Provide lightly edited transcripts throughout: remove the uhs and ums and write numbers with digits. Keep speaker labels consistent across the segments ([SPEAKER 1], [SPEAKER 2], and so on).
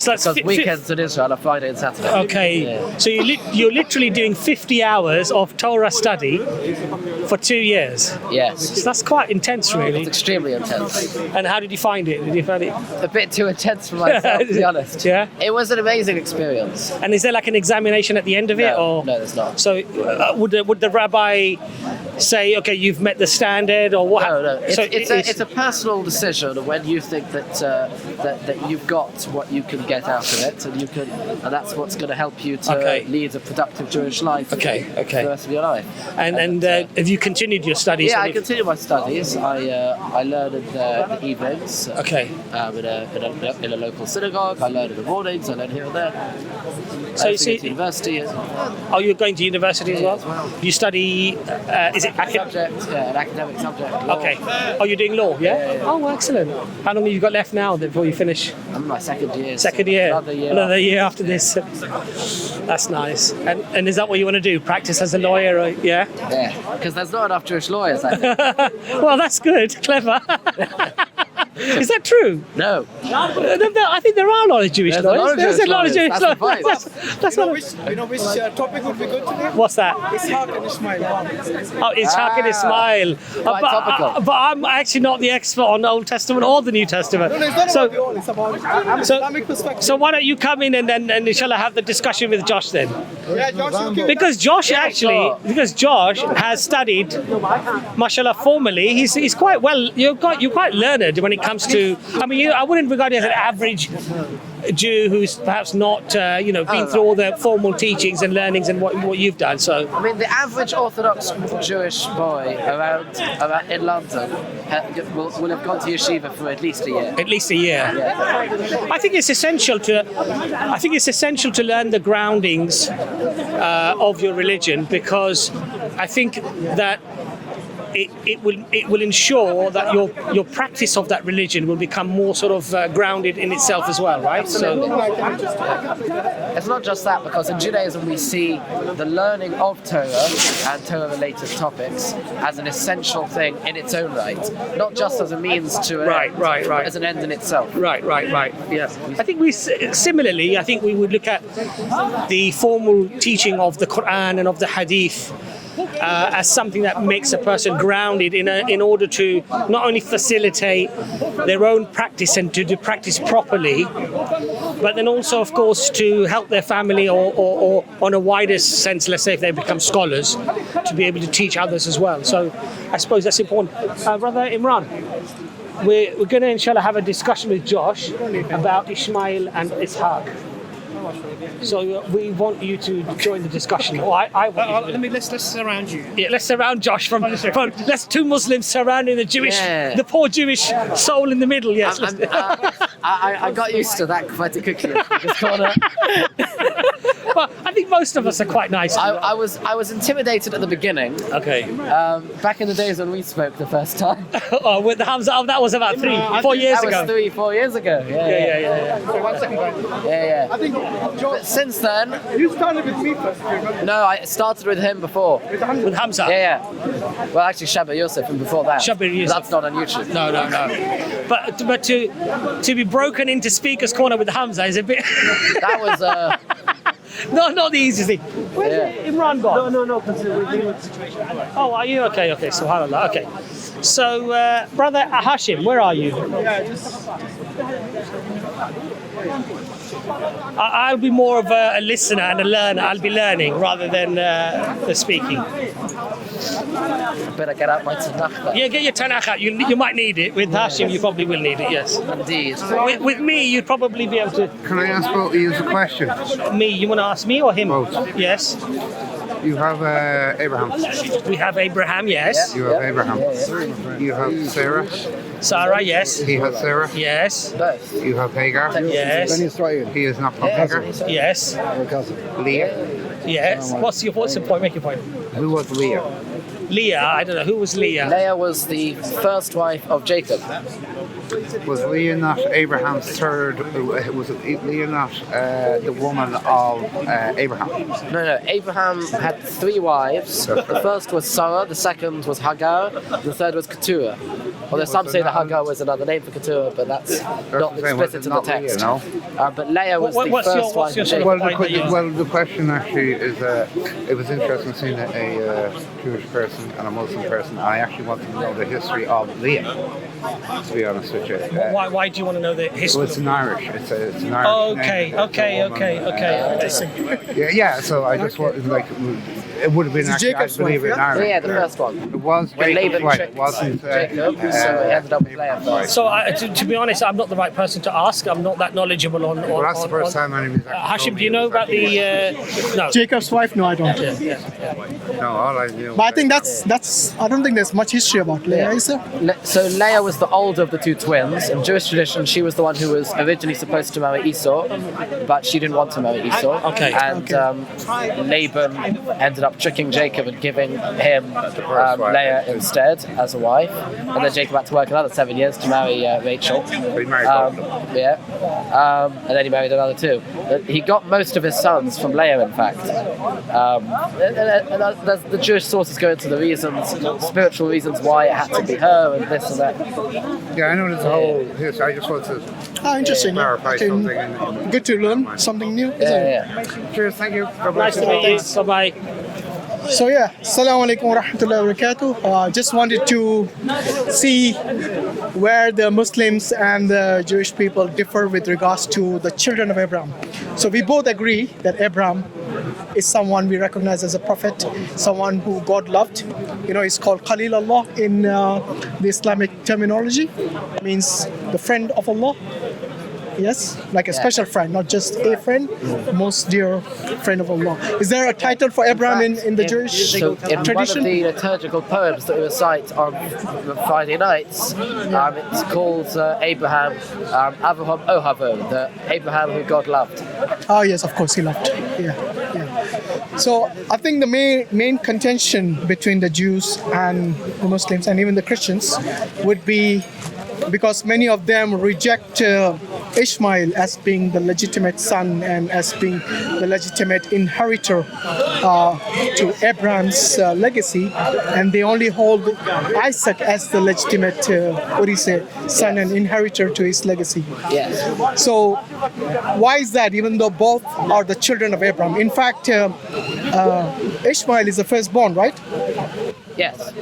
[SPEAKER 1] So that's
[SPEAKER 2] Because weekends in Israel are Friday and Saturday.
[SPEAKER 1] Okay,
[SPEAKER 2] Yeah.
[SPEAKER 1] so you're literally doing 50 hours of Torah study for 2 years.
[SPEAKER 2] Yes.
[SPEAKER 1] So that's quite intense, really.
[SPEAKER 2] It's extremely intense.
[SPEAKER 1] And how did you find it? Did you find it?
[SPEAKER 2] A bit too intense for myself, to be honest.
[SPEAKER 1] Yeah.
[SPEAKER 2] It was an amazing experience.
[SPEAKER 1] And is there like an examination at the end of it, or
[SPEAKER 2] No, there's not.
[SPEAKER 1] So would the rabbi say, okay, you've met the standard, or what?
[SPEAKER 2] No, no. It's
[SPEAKER 1] So
[SPEAKER 2] a personal decision when you think that that you've got what you can get out of it, and that's what's going to help you to
[SPEAKER 1] Okay.
[SPEAKER 2] lead a productive Jewish life.
[SPEAKER 1] Okay.
[SPEAKER 2] For the rest of your life.
[SPEAKER 1] And have you continued your studies?
[SPEAKER 2] Yeah, I continue my studies. I learn in the evenings.
[SPEAKER 1] Okay.
[SPEAKER 2] In a local synagogue. I learn in the mornings. I learn here and there.
[SPEAKER 1] So
[SPEAKER 2] I
[SPEAKER 1] you see-
[SPEAKER 2] go to university.
[SPEAKER 1] Oh, you're going to university as well? You study? Is it
[SPEAKER 2] Subject, an academic subject. law.
[SPEAKER 1] Okay. Oh, you're doing law, yeah?
[SPEAKER 2] Yeah, yeah.
[SPEAKER 1] Oh, excellent. How long have you got left now before you finish?
[SPEAKER 2] I'm in my second year.
[SPEAKER 1] Second year.
[SPEAKER 2] Another year.
[SPEAKER 1] Year after this. That's nice. And is that what you want to do? Practice as a lawyer? Or, yeah.
[SPEAKER 2] Yeah, because there's not enough Jewish lawyers. I think.
[SPEAKER 1] Well, that's good. Clever. Is that true?
[SPEAKER 2] No.
[SPEAKER 1] I think there are a lot of Jewish
[SPEAKER 2] There's a lot
[SPEAKER 1] lawyers.
[SPEAKER 2] of
[SPEAKER 1] There's
[SPEAKER 2] Jewish
[SPEAKER 1] a lot of
[SPEAKER 2] lawyers.
[SPEAKER 1] Jewish
[SPEAKER 2] That's the
[SPEAKER 1] lawyers.
[SPEAKER 2] point.
[SPEAKER 1] That's
[SPEAKER 3] You know which topic would be good today?
[SPEAKER 1] What's that?
[SPEAKER 3] Ishaq and Ismail.
[SPEAKER 1] Oh, it's Ishaq and Ismail.
[SPEAKER 2] Quite topical.
[SPEAKER 1] But I'm actually not the expert on the Old Testament or the New Testament.
[SPEAKER 3] No, it's not
[SPEAKER 1] So-
[SPEAKER 3] about the old, it's about Islamic perspective.
[SPEAKER 1] So why don't you come in and then inshallah have the discussion with Josh then?
[SPEAKER 3] Yeah, Josh, you
[SPEAKER 1] Because Josh
[SPEAKER 2] Yeah,
[SPEAKER 1] actually,
[SPEAKER 2] sure.
[SPEAKER 1] because Josh has studied, mashallah, formally. He's quite well. You're quite learned when it comes to. I mean, I wouldn't regard you as an average Jew who's perhaps not, been through all the formal teachings and learnings and what you've done. So.
[SPEAKER 2] I mean, the average Orthodox Jewish boy around in London will have gone to yeshiva for at least a year.
[SPEAKER 1] At least a year.
[SPEAKER 2] Yeah.
[SPEAKER 1] I think it's essential to. I think it's essential to learn the groundings of your religion, because I think that it will ensure that your practice of that religion will become more sort of grounded in itself as well, right? So
[SPEAKER 2] It's not just that, because in Judaism we see the learning of Torah and Torah-related topics as an essential thing in its own right, not just as a means to an end,
[SPEAKER 1] Right.
[SPEAKER 2] but as an end in itself.
[SPEAKER 1] Right. Yeah. I think similarly, I think we would look at the formal teaching of the Quran and of the Hadith as something that makes a person grounded in order to not only facilitate their own practice and to do practice properly, but then also, of course, to help their family or on a wider sense, let's say if they become scholars, to be able to teach others as well. So I suppose that's important. Brother Imran, we're going to, inshallah, have a discussion with Josh about Ishmael and Ishaq. So we want you to join the discussion. Or I want you to.
[SPEAKER 3] let's surround you.
[SPEAKER 1] Yeah, let's surround Josh from let's two Muslims surrounding the poor Jewish soul in the middle. Yes.
[SPEAKER 2] I got used to that quite quickly. Just kinda-
[SPEAKER 1] But I think most of us are quite nice.
[SPEAKER 2] I was intimidated at the beginning.
[SPEAKER 1] Okay.
[SPEAKER 2] Back in the days when we spoke the first time.
[SPEAKER 1] Oh, with the Hamza, that was about 4 years
[SPEAKER 2] That
[SPEAKER 1] ago.
[SPEAKER 2] was 3-4 years ago.
[SPEAKER 1] Yeah.
[SPEAKER 3] One second, guys.
[SPEAKER 2] Yeah.
[SPEAKER 3] I think,
[SPEAKER 2] But since then,
[SPEAKER 3] you started with me first. You remember?
[SPEAKER 2] no, I started with him before.
[SPEAKER 1] With Hamza.
[SPEAKER 2] Yeah. Well, actually, Shabba Yosef, and before that.
[SPEAKER 1] Shabba Yosef.
[SPEAKER 2] That's not on YouTube.
[SPEAKER 1] No. But to be broken into Speaker's Corner with Hamza is a bit.
[SPEAKER 2] That was.
[SPEAKER 1] No, not the easiest thing. Where's
[SPEAKER 2] Yeah.
[SPEAKER 1] Imran gone? No, because we're dealing with the situation. Oh, are you? Okay, subhanAllah, okay. So, Brother Hashim, where are you?
[SPEAKER 3] Yeah, just
[SPEAKER 1] I'll be more of a listener and a learner. I'll be learning rather than the speaking.
[SPEAKER 2] Better get out my Tanakh. Then.
[SPEAKER 1] Yeah, get your Tanakh out. You might need it. With Hashim, you probably will need it, yes.
[SPEAKER 2] Indeed.
[SPEAKER 1] With me, you'd probably be able to.
[SPEAKER 4] Can I ask both of you a question?
[SPEAKER 1] Me, you want to ask me or him?
[SPEAKER 4] Both.
[SPEAKER 1] Yes.
[SPEAKER 4] You have Abraham.
[SPEAKER 1] We have Abraham, yes.
[SPEAKER 4] You have Abraham. You have Sarah.
[SPEAKER 1] Sarah, yes.
[SPEAKER 4] He has Sarah.
[SPEAKER 1] Yes.
[SPEAKER 2] Both.
[SPEAKER 4] You have Hagar.
[SPEAKER 1] Yes.
[SPEAKER 4] He is not from Hagar.
[SPEAKER 1] Yes.
[SPEAKER 4] Leah.
[SPEAKER 1] Yes. What's the point? Make your point.
[SPEAKER 4] Who was Leah?
[SPEAKER 1] Leah, I don't know. Who was Leah?
[SPEAKER 2] Leah was the first wife of Jacob.
[SPEAKER 4] Was Leah not Abraham's third? Was Leah not the woman of Abraham?
[SPEAKER 2] No. Abraham had 3 wives. The first was Sarah, the second was Hagar, the third was Keturah. Although some say the Hagar was another name for Keturah, but that's not
[SPEAKER 4] the same, was
[SPEAKER 2] explicit
[SPEAKER 4] it
[SPEAKER 2] in the
[SPEAKER 4] not Leah,
[SPEAKER 2] text.
[SPEAKER 4] no?
[SPEAKER 2] But Leah was the
[SPEAKER 1] What's
[SPEAKER 2] first
[SPEAKER 1] your- what's your
[SPEAKER 2] wife.
[SPEAKER 1] sort of
[SPEAKER 4] Well,
[SPEAKER 1] point that you-
[SPEAKER 4] the question actually is, it was interesting seeing a Jewish person and a Muslim person. I actually wanted to know the history of Leah, to be honest with you.
[SPEAKER 1] Why do you want to know the
[SPEAKER 4] Well,
[SPEAKER 1] history?
[SPEAKER 4] it's an Irish. It's an Irish.
[SPEAKER 1] Oh,
[SPEAKER 4] name.
[SPEAKER 1] okay,
[SPEAKER 4] It's a
[SPEAKER 1] okay,
[SPEAKER 4] woman,
[SPEAKER 1] okay. Interesting.
[SPEAKER 4] Yeah. So I just wanted like it would have been
[SPEAKER 3] It's
[SPEAKER 4] actually, I
[SPEAKER 3] Jacob's
[SPEAKER 4] believe,
[SPEAKER 3] wife,
[SPEAKER 4] in
[SPEAKER 3] yeah?
[SPEAKER 4] Irish.
[SPEAKER 2] Yeah, the first one.
[SPEAKER 4] It was
[SPEAKER 2] When
[SPEAKER 4] Jacob's
[SPEAKER 2] Laban
[SPEAKER 4] wife.
[SPEAKER 2] tricked
[SPEAKER 4] It wasn't
[SPEAKER 2] Jacob, so he ended up with Leah first.
[SPEAKER 1] So, to be honest, I'm not the right person to ask. I'm not that knowledgeable on.
[SPEAKER 4] Well, that's the first time anybody's actually
[SPEAKER 1] Hashim, do you know about the? No.
[SPEAKER 3] Jacob's wife? No, I don't.
[SPEAKER 4] No, all I knew.
[SPEAKER 3] But I think that's. I don't think there's much history about Leah, is there?
[SPEAKER 2] So Leah was the older of the two twins. In Jewish tradition, she was the one who was originally supposed to marry Esau, but she didn't want to marry Esau.
[SPEAKER 1] Okay.
[SPEAKER 2] And Laban ended up tricking Jacob and giving him Leah instead as a wife. And then Jacob had to work another 7 years to marry Rachel.
[SPEAKER 4] He married both of them.
[SPEAKER 2] Yeah. And then he married another two. He got most of his sons from Leah, in fact. And the Jewish sources go into the reasons, spiritual reasons why it had to be her and this and that.
[SPEAKER 4] Yeah, I know there's a whole history. I just wanted to
[SPEAKER 3] Interesting.
[SPEAKER 4] clarify
[SPEAKER 3] Okay,
[SPEAKER 4] something.
[SPEAKER 3] good to learn something new. Isn't it?
[SPEAKER 2] Yeah.
[SPEAKER 4] Cheers, thank you.
[SPEAKER 1] Nice to meet you. Bye bye.
[SPEAKER 3] So yeah, Assalamu alaikum wa rahmatullahi wa barakatuh. Just wanted to see where the Muslims and the Jewish people differ with regards to the children of Abraham. So we both agree that Abraham is someone we recognize as a prophet, someone who God loved. You know, he's called Khalil Allah in the Islamic terminology, means the friend of Allah. Yes, like a special friend, not just a friend, most dear friend of Allah. Is there a title for Abraham in the Jewish
[SPEAKER 2] So in
[SPEAKER 3] tradition?
[SPEAKER 2] one of the liturgical poems that we recite on Friday nights, it's called Abraham, Avraham Ohavo, the Abraham who God loved.
[SPEAKER 3] Oh yes, of course he loved. Yeah. So I think the main contention between the Jews and the Muslims and even the Christians would be because many of them reject Ishmael as being the legitimate son and as being the legitimate inheritor to Abraham's legacy, and they only hold Isaac as the legitimate, son and inheritor to his legacy.
[SPEAKER 2] Yes.
[SPEAKER 3] So why is that, even though both are the children of Abraham? In fact, Ishmael is the firstborn, right?
[SPEAKER 2] Yes.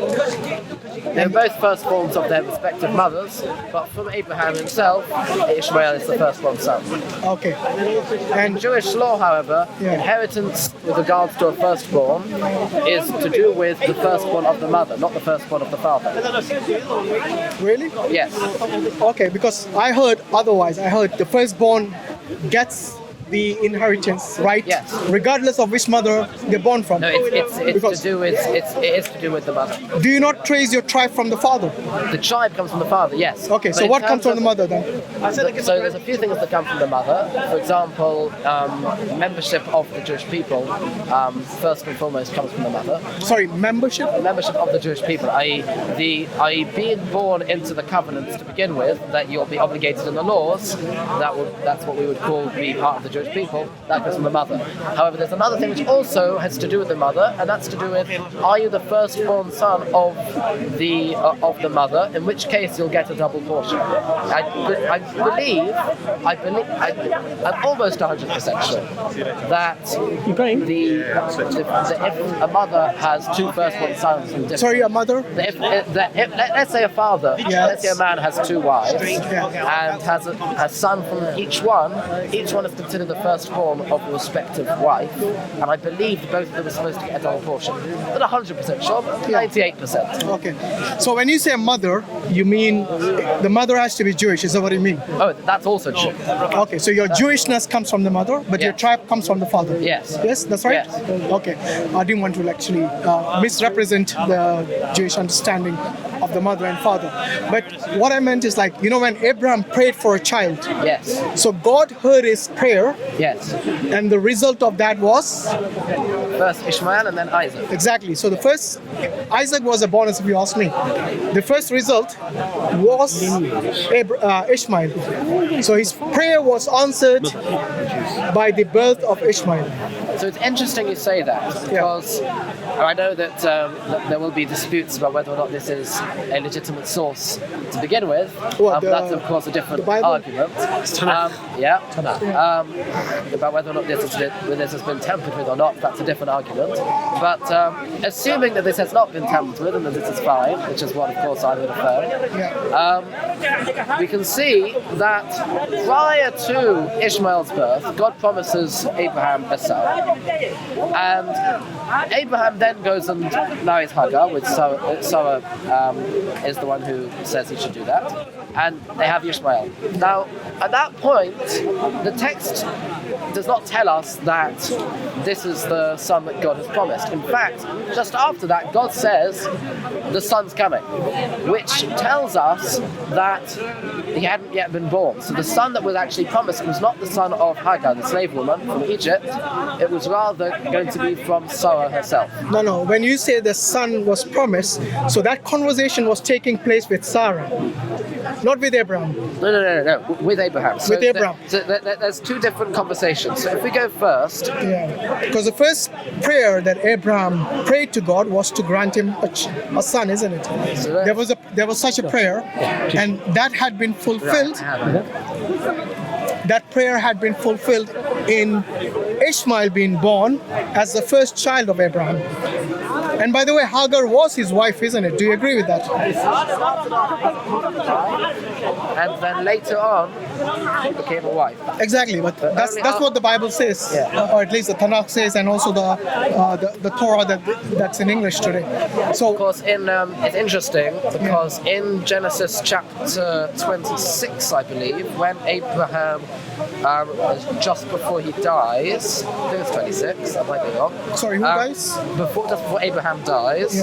[SPEAKER 2] They're both firstborns of their respective mothers, but from Abraham himself, Ishmael is the firstborn son.
[SPEAKER 3] Okay.
[SPEAKER 2] In
[SPEAKER 3] And
[SPEAKER 2] Jewish law, however,
[SPEAKER 3] Yeah.
[SPEAKER 2] inheritance with regards to a firstborn is to do with the firstborn of the mother, not the firstborn of the father.
[SPEAKER 3] really?
[SPEAKER 2] Yes.
[SPEAKER 3] Okay, because I heard otherwise. I heard the firstborn gets the inheritance, right?
[SPEAKER 2] Yes.
[SPEAKER 3] Regardless of which mother they're born from.
[SPEAKER 2] No, it's
[SPEAKER 3] Because-
[SPEAKER 2] to do with it is to do with the mother.
[SPEAKER 3] Do you not trace your tribe from the father?
[SPEAKER 2] The tribe comes from the father, yes.
[SPEAKER 3] Okay,
[SPEAKER 2] But
[SPEAKER 3] so
[SPEAKER 2] in
[SPEAKER 3] what comes
[SPEAKER 2] terms
[SPEAKER 3] from the
[SPEAKER 2] of-
[SPEAKER 3] mother then?
[SPEAKER 2] So there's a few things that come from the mother. For example, membership of the Jewish people, first and foremost, comes from the mother.
[SPEAKER 3] Sorry, membership?
[SPEAKER 2] Membership of the Jewish people, i.e. being born into the covenants to begin with, that you'll be obligated in the laws, that's what we would call be part of the Jewish people, that comes from the mother. However, there's another thing which also has to do with the mother, and that's to do with, are you the firstborn son of the mother, in which case you'll get a double portion. I'm almost 100% sure that if a mother has two firstborn sons from different
[SPEAKER 3] Sorry, a mother?
[SPEAKER 2] let's say a father, let's say a man has two wives and has a son from each one is considered the firstborn of the respective wife, and I believe both of them are supposed to get a double portion. Not 100% sure, but 98%.
[SPEAKER 3] Okay. So when you say mother, you mean the mother has to be Jewish, is that what you mean?
[SPEAKER 2] Oh, that's also true.
[SPEAKER 3] Okay, so your Jewishness comes from the mother, but your
[SPEAKER 2] Yes.
[SPEAKER 3] tribe comes from the father.
[SPEAKER 2] Yes.
[SPEAKER 3] Yes, that's right?
[SPEAKER 2] Yes.
[SPEAKER 3] Okay. I didn't want to actually misrepresent the Jewish understanding of the mother and father. But what I meant is, like, you know, when Abraham prayed for a child,
[SPEAKER 2] Yes.
[SPEAKER 3] so God heard his prayer,
[SPEAKER 2] Yes.
[SPEAKER 3] and the result of that was
[SPEAKER 2] First Ishmael and then Isaac.
[SPEAKER 3] exactly. So the first, Isaac was a bonus if you ask me. The first result was Ishmael. So his prayer was answered by the birth of Ishmael.
[SPEAKER 2] So it's interesting you say that because I know that there will be disputes about whether or not this is a legitimate source to begin with.
[SPEAKER 3] What,
[SPEAKER 2] That's of course a different
[SPEAKER 3] Bible?
[SPEAKER 2] argument. About whether or not this has been tampered with or not, that's a different argument. But assuming that this has not been tampered with and that this is fine, which is what of course I would affirm, we can see that prior to Ishmael's birth, God promises Abraham a son. And Abraham then goes and marries Hagar, which Sarah is the one who says he should do that. And they have Ishmael. Now, at that point, the text does not tell us that this is the son that God has promised. In fact, just after that, God says the son's coming, which tells us that he hadn't yet been born. So the son that was actually promised was not the son of Hagar, the slave woman from Egypt. It was rather going to be from Sarah herself.
[SPEAKER 3] No. When you say the son was promised, so that conversation was taking place with Sarah, not with Abraham.
[SPEAKER 2] No. With Abraham. So
[SPEAKER 3] With Abraham.
[SPEAKER 2] There's two different conversations. So if we go first,
[SPEAKER 3] Because the first prayer that Abraham prayed to God was to grant him a son, isn't it?
[SPEAKER 2] So
[SPEAKER 3] There was such a prayer, and that had been fulfilled. That prayer had been fulfilled in Ishmael being born as the first child of Abraham. And by the way, Hagar was his wife, isn't it? Do you agree with that?
[SPEAKER 2] and then later on, she became a wife.
[SPEAKER 3] Exactly, but that's what the Bible says, or at least the Tanakh says, and also the Torah that's in English today. So,
[SPEAKER 2] Of course, it's interesting because in Genesis chapter 26, I believe, when Abraham, just before he dies, I think it's 26, I might be wrong.
[SPEAKER 3] sorry, who dies?
[SPEAKER 2] Just before Abraham dies,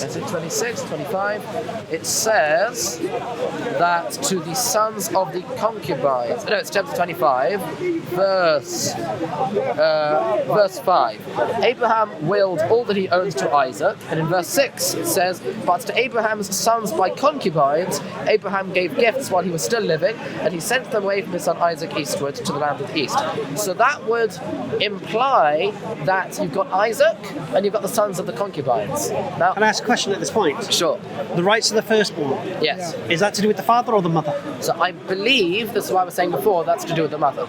[SPEAKER 2] is it 26, 25? It says that to the sons of the concubines, no, it's chapter 25, verse 5. Abraham willed all that he owns to Isaac, and in verse 6 it says, but to Abraham's sons by concubines, Abraham gave gifts while he was still living, and he sent them away from his son Isaac eastward to the land of the east. So that would imply that you've got Isaac and you've got the sons of the concubines. Now,
[SPEAKER 5] Can I ask a question at this point?
[SPEAKER 2] sure,
[SPEAKER 5] The rights of the firstborn,
[SPEAKER 2] yes.
[SPEAKER 5] is that to do with the father or the mother?
[SPEAKER 2] So I believe, this is what I was saying before, that's to do with the mother.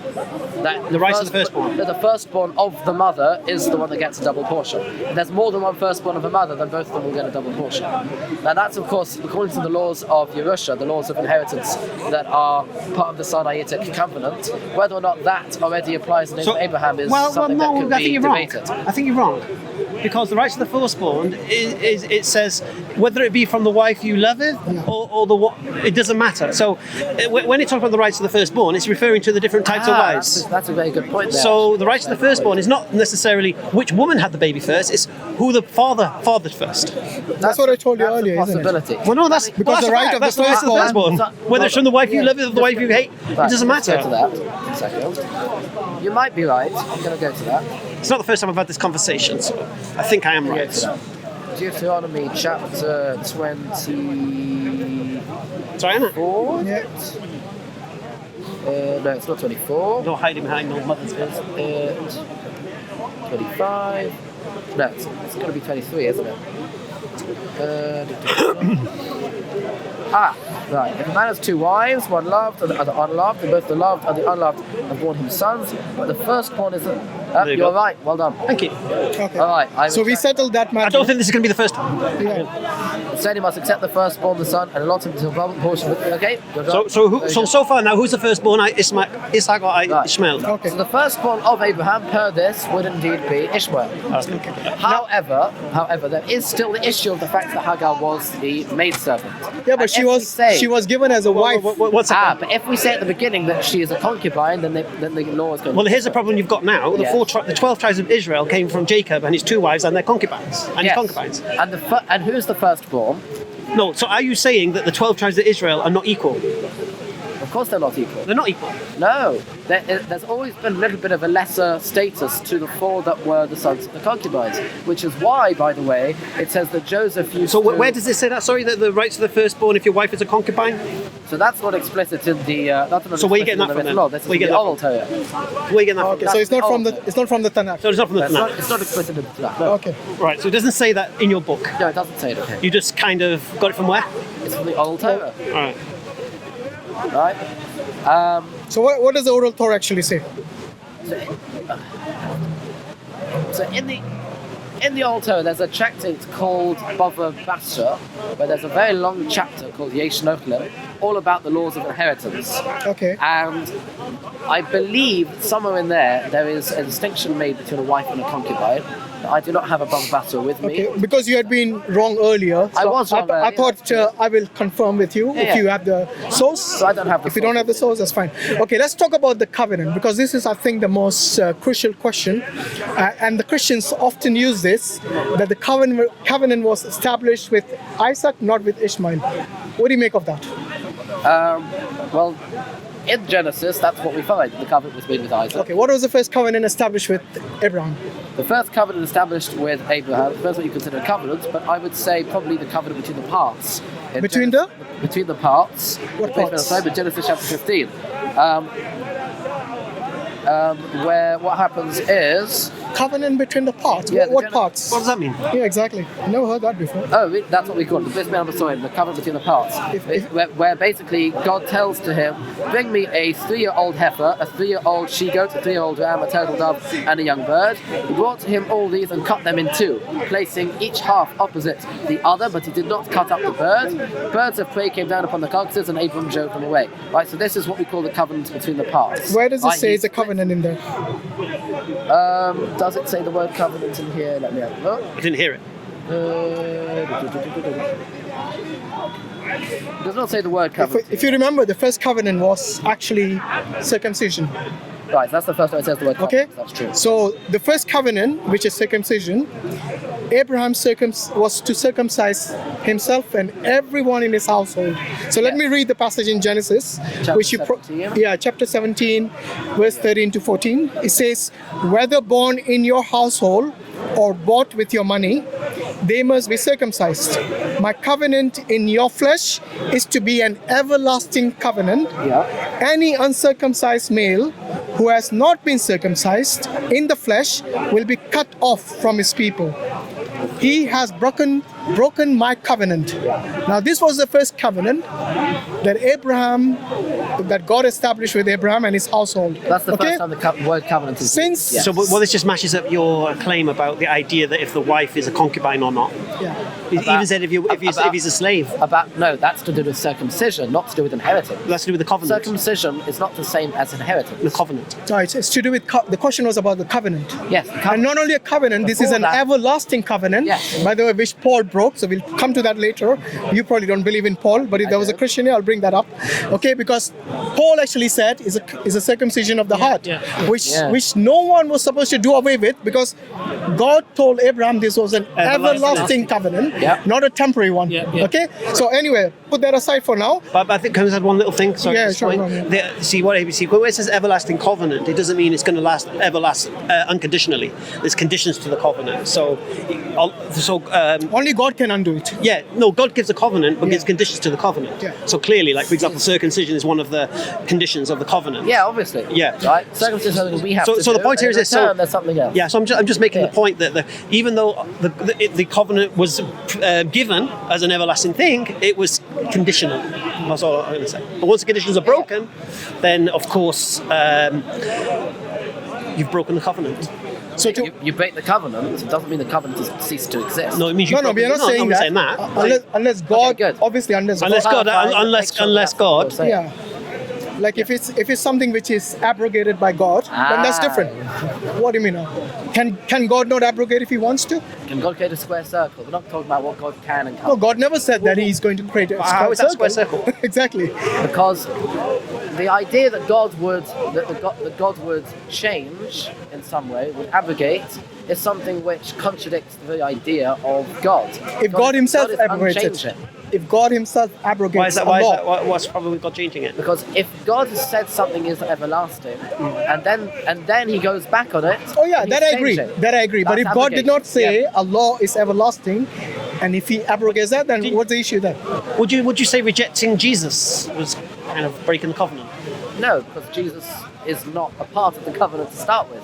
[SPEAKER 2] That
[SPEAKER 5] The rights of the firstborn.
[SPEAKER 2] The firstborn of the mother is the one that gets a double portion. If there's more than one firstborn of a mother, then both of them will get a double portion. Now that's, of course, according to the laws of Yerusha, the laws of inheritance that are part of the Sinaitic covenant. Whether or not that already applies in Abraham is something that could
[SPEAKER 5] I think
[SPEAKER 2] be
[SPEAKER 5] you're wrong.
[SPEAKER 2] debated.
[SPEAKER 5] I think you're wrong. Because the rights of the firstborn is it says whether it be from the wife you loveth or it doesn't matter. So when it talks about the rights of the firstborn, it's referring to the different types of wives.
[SPEAKER 2] That's a very good point there.
[SPEAKER 5] So the rights of the firstborn is not necessarily which woman had the baby first; it's who the fathered first.
[SPEAKER 3] That's what I told you
[SPEAKER 2] That's
[SPEAKER 3] earlier,
[SPEAKER 2] a
[SPEAKER 3] isn't it?
[SPEAKER 2] possibility.
[SPEAKER 5] Well, no, that's
[SPEAKER 3] Because the right of the
[SPEAKER 5] that's the rights of the
[SPEAKER 3] firstborn-
[SPEAKER 5] firstborn. Whether it's from the wife you love or the wife you hate, it doesn't
[SPEAKER 2] Let's
[SPEAKER 5] matter.
[SPEAKER 2] go to that. A second. You might be right. I'm going to go to that.
[SPEAKER 5] It's not the first time I've had this conversation, so I think I am
[SPEAKER 2] Go
[SPEAKER 5] right.
[SPEAKER 2] to that. Deuteronomy chapter 24.
[SPEAKER 5] Sorry, Anna.
[SPEAKER 3] Yeah.
[SPEAKER 2] No, it's not 24.
[SPEAKER 5] No hiding behind no mother's face.
[SPEAKER 2] 25. No, it's going to be 23, isn't it? Right. If a man has two wives, one loved and the other unloved, and both the loved and the unloved have borne him sons, but the firstborn is
[SPEAKER 5] you
[SPEAKER 2] you're
[SPEAKER 5] go.
[SPEAKER 2] right. Well done.
[SPEAKER 5] Thank you.
[SPEAKER 3] Okay.
[SPEAKER 2] All right.
[SPEAKER 3] So we settled that matter.
[SPEAKER 5] I don't think this is going to be the first time.
[SPEAKER 2] Said he must accept the firstborn, the son, and allot him to a double portion. Okay. Good job.
[SPEAKER 5] So far now, who's the firstborn? Isaac or Ishmael?
[SPEAKER 3] Okay.
[SPEAKER 2] So the firstborn of Abraham, per this, would indeed be Ishmael. However, there is still the issue of the fact that Hagar was the maidservant.
[SPEAKER 3] Yeah, but she was given as a wife.
[SPEAKER 5] What's that?
[SPEAKER 2] But if we say at the beginning that she is a concubine, then the law is going
[SPEAKER 5] Well,
[SPEAKER 2] to
[SPEAKER 5] here's the problem you've got now. The
[SPEAKER 2] Yes.
[SPEAKER 5] the 12 tribes of Israel came from Jacob and his two wives and their concubines. And his concubines.
[SPEAKER 2] And who's the firstborn?
[SPEAKER 5] No, so are you saying that the 12 tribes of Israel are not equal?
[SPEAKER 2] The Of course they're not equal.
[SPEAKER 5] They're not equal.
[SPEAKER 2] No, there's always been a little bit of a lesser status to the 4 that were the sons of the concubines, which is why, by the way, it says that Joseph used
[SPEAKER 5] So
[SPEAKER 2] to...
[SPEAKER 5] where does it say that? Sorry, that the rights of the firstborn if your wife is a concubine?
[SPEAKER 2] So that's not explicit in the...
[SPEAKER 5] So where you getting that from then?
[SPEAKER 2] This is
[SPEAKER 5] Where you
[SPEAKER 2] the
[SPEAKER 5] getting that
[SPEAKER 2] oral Torah.
[SPEAKER 5] Where are you getting that
[SPEAKER 3] Okay,
[SPEAKER 5] from?
[SPEAKER 3] so it's not from the
[SPEAKER 2] Tanakh.
[SPEAKER 3] Tanakh.
[SPEAKER 5] So it's not from the Tanakh.
[SPEAKER 2] It's not explicit in the Tanakh, no.
[SPEAKER 3] Okay.
[SPEAKER 5] Right, so it doesn't say that in your book.
[SPEAKER 2] No, it doesn't say it, okay.
[SPEAKER 5] You just kind of got it from where?
[SPEAKER 2] It's from the oral Torah,
[SPEAKER 5] All right.
[SPEAKER 2] right?
[SPEAKER 3] So what does the oral Torah actually say?
[SPEAKER 2] So in the Old Torah, there's a tractate called Bava Basra, where there's a very long chapter called Yesh Nochlim, all about the laws of inheritance.
[SPEAKER 3] Okay.
[SPEAKER 2] And I believe somewhere in there is a distinction made between a wife and a concubine. I do not have a Bava Basra with me.
[SPEAKER 3] Okay, because you had been wrong earlier.
[SPEAKER 2] I was wrong
[SPEAKER 3] I
[SPEAKER 2] earlier.
[SPEAKER 3] thought I will confirm with you if
[SPEAKER 2] yeah.
[SPEAKER 3] you have the source.
[SPEAKER 2] So I don't have the
[SPEAKER 3] If you don't have the source, that's fine. Okay, let's talk about the covenant because this is, I think, the most crucial question. And the Christians often use this, that the covenant was established with Isaac, not with Ishmael. What do you make of that?
[SPEAKER 2] Well, in Genesis, that's what we find. The covenant was made with Isaac.
[SPEAKER 3] Okay, what was the first covenant established with Abraham?
[SPEAKER 2] The first covenant established with Abraham, first what you consider a covenant, but I would say probably the covenant between the parts. In
[SPEAKER 3] Between
[SPEAKER 2] Between the parts.
[SPEAKER 3] What parts?
[SPEAKER 2] Sorry, but Genesis chapter 15. Where what happens is...
[SPEAKER 3] Covenant between the parts?
[SPEAKER 2] Yeah,
[SPEAKER 3] what
[SPEAKER 2] the
[SPEAKER 3] parts?
[SPEAKER 5] What does that mean?
[SPEAKER 3] Yeah, exactly. I never heard that before.
[SPEAKER 2] That's what we call it, the bris milah b'soim, the covenant between the parts. Where basically God tells to him, bring me a 3-year-old heifer, a 3-year-old she-goat, a 3-year-old ram, a turtle dove, and a young bird. He brought to him all these and cut them in 2, placing each half opposite the other, but he did not cut up the bird. Birds of prey came down upon the carcasses and Abram drove them away. Right, so this is what we call the covenant between the parts.
[SPEAKER 3] Where does it say
[SPEAKER 2] i.e.
[SPEAKER 3] it's a covenant in there?
[SPEAKER 2] Does it say the word covenant in here? Let me have a look.
[SPEAKER 5] I didn't hear it.
[SPEAKER 2] It does not say the word covenant.
[SPEAKER 3] If you remember, the first covenant was actually circumcision.
[SPEAKER 2] Right, that's the first time it says the word
[SPEAKER 3] Okay?
[SPEAKER 2] covenant. That's true.
[SPEAKER 3] So the first covenant, which is circumcision, Abraham was to circumcise himself and everyone in his household. So let me read the passage in Genesis, chapter 17, verse 13 to 14. It says, whether born in your household or bought with your money, they must be circumcised. My covenant in your flesh is to be an everlasting covenant.
[SPEAKER 2] Yeah.
[SPEAKER 3] Any uncircumcised male who has not been circumcised in the flesh will be cut off from his people. He has broken my covenant. Now this was the first covenant that God established with Abraham and his household.
[SPEAKER 2] That's the first time the word covenant is
[SPEAKER 3] Since-
[SPEAKER 2] used.
[SPEAKER 5] So well, this just mashes up your claim about the idea that if the wife is a concubine or not.
[SPEAKER 3] Yeah.
[SPEAKER 5] It even said if he's a slave.
[SPEAKER 2] No, that's to do with circumcision, not to do with inheritance.
[SPEAKER 5] That's to do with the covenant.
[SPEAKER 2] Circumcision is not the same as inheritance.
[SPEAKER 5] The covenant.
[SPEAKER 3] So it's to do with the question was about the covenant.
[SPEAKER 2] Yes, the
[SPEAKER 3] And
[SPEAKER 2] covenant.
[SPEAKER 3] not only a covenant, this is
[SPEAKER 2] Before
[SPEAKER 3] an
[SPEAKER 2] that-
[SPEAKER 3] everlasting covenant,
[SPEAKER 2] Yes.
[SPEAKER 3] by the way, which Paul broke. So we'll come to that later. You probably don't believe in Paul, but if there was a
[SPEAKER 2] do.
[SPEAKER 3] Christian here, I'll bring that up. Okay, because Paul actually said is a circumcision of the heart, which no one was supposed to do away with because God told Abraham this was an everlasting covenant,
[SPEAKER 2] Yeah.
[SPEAKER 3] not a temporary one.
[SPEAKER 1] Yeah, yeah.
[SPEAKER 3] Okay, so anyway, put that aside for now.
[SPEAKER 5] But I think can I add one little thing? Sorry,
[SPEAKER 3] Yeah,
[SPEAKER 5] at this
[SPEAKER 3] sure,
[SPEAKER 5] point?
[SPEAKER 3] go on, yeah.
[SPEAKER 5] See what ABC when it says everlasting covenant, it doesn't mean it's going to last unconditionally. There's conditions to the covenant. So
[SPEAKER 3] Only God can undo it.
[SPEAKER 5] yeah, no, God gives a covenant, but
[SPEAKER 3] Yeah.
[SPEAKER 5] gives conditions to the covenant.
[SPEAKER 3] Yeah.
[SPEAKER 5] So clearly, like for example, circumcision is one of the conditions of the covenant.
[SPEAKER 2] Yeah, obviously.
[SPEAKER 5] Yeah.
[SPEAKER 2] Right? Circumcision is something we have to
[SPEAKER 5] So
[SPEAKER 2] do,
[SPEAKER 5] the point
[SPEAKER 2] and
[SPEAKER 5] here
[SPEAKER 2] in
[SPEAKER 5] is this.
[SPEAKER 2] return, there's something else.
[SPEAKER 5] Yeah, so I'm just making
[SPEAKER 2] Yeah.
[SPEAKER 5] the point that even though the covenant was given as an everlasting thing, it was conditional. That's all I'm going to say. But once the conditions are broken, then of course you've broken the covenant.
[SPEAKER 3] So to,
[SPEAKER 2] You break the covenant, it doesn't mean the covenant has ceased to exist.
[SPEAKER 5] No, it means
[SPEAKER 3] no,
[SPEAKER 5] you've
[SPEAKER 3] we are
[SPEAKER 5] broken-
[SPEAKER 3] not saying
[SPEAKER 5] I'm
[SPEAKER 3] that.
[SPEAKER 5] saying that.
[SPEAKER 3] Unless God,
[SPEAKER 2] good.
[SPEAKER 3] obviously, unless
[SPEAKER 5] Unless
[SPEAKER 3] God,
[SPEAKER 5] God, unless God.
[SPEAKER 3] yeah. Like if it's something which is abrogated by God, then that's different. What do you mean now? Can God not abrogate if He wants to?
[SPEAKER 2] Can God create a square circle? We're not talking about what God can and can't.
[SPEAKER 3] No, God never said that He's going to create a
[SPEAKER 5] How is that square circle?
[SPEAKER 3] Exactly.
[SPEAKER 2] Because the idea that God would change in some way, would abrogate, is something which contradicts the idea of God.
[SPEAKER 3] If God himself
[SPEAKER 2] is
[SPEAKER 3] abrogates it,
[SPEAKER 2] unchanging.
[SPEAKER 3] if God himself abrogates
[SPEAKER 5] Why is that?
[SPEAKER 3] a
[SPEAKER 5] Why is
[SPEAKER 3] law,
[SPEAKER 5] that? What's the problem with God changing it?
[SPEAKER 2] Because if God has said something is everlasting, and then He goes back on it.
[SPEAKER 3] oh yeah,
[SPEAKER 2] and
[SPEAKER 3] that
[SPEAKER 2] he's
[SPEAKER 3] I agree.
[SPEAKER 2] changing.
[SPEAKER 3] That I agree. But
[SPEAKER 2] That's
[SPEAKER 3] if God did not say
[SPEAKER 2] abrogation.
[SPEAKER 3] a law is everlasting, and if He abrogates that, then what's the issue then?
[SPEAKER 5] Would you say rejecting Jesus was kind of breaking the covenant?
[SPEAKER 2] No, because Jesus is not a part of the covenant to start with.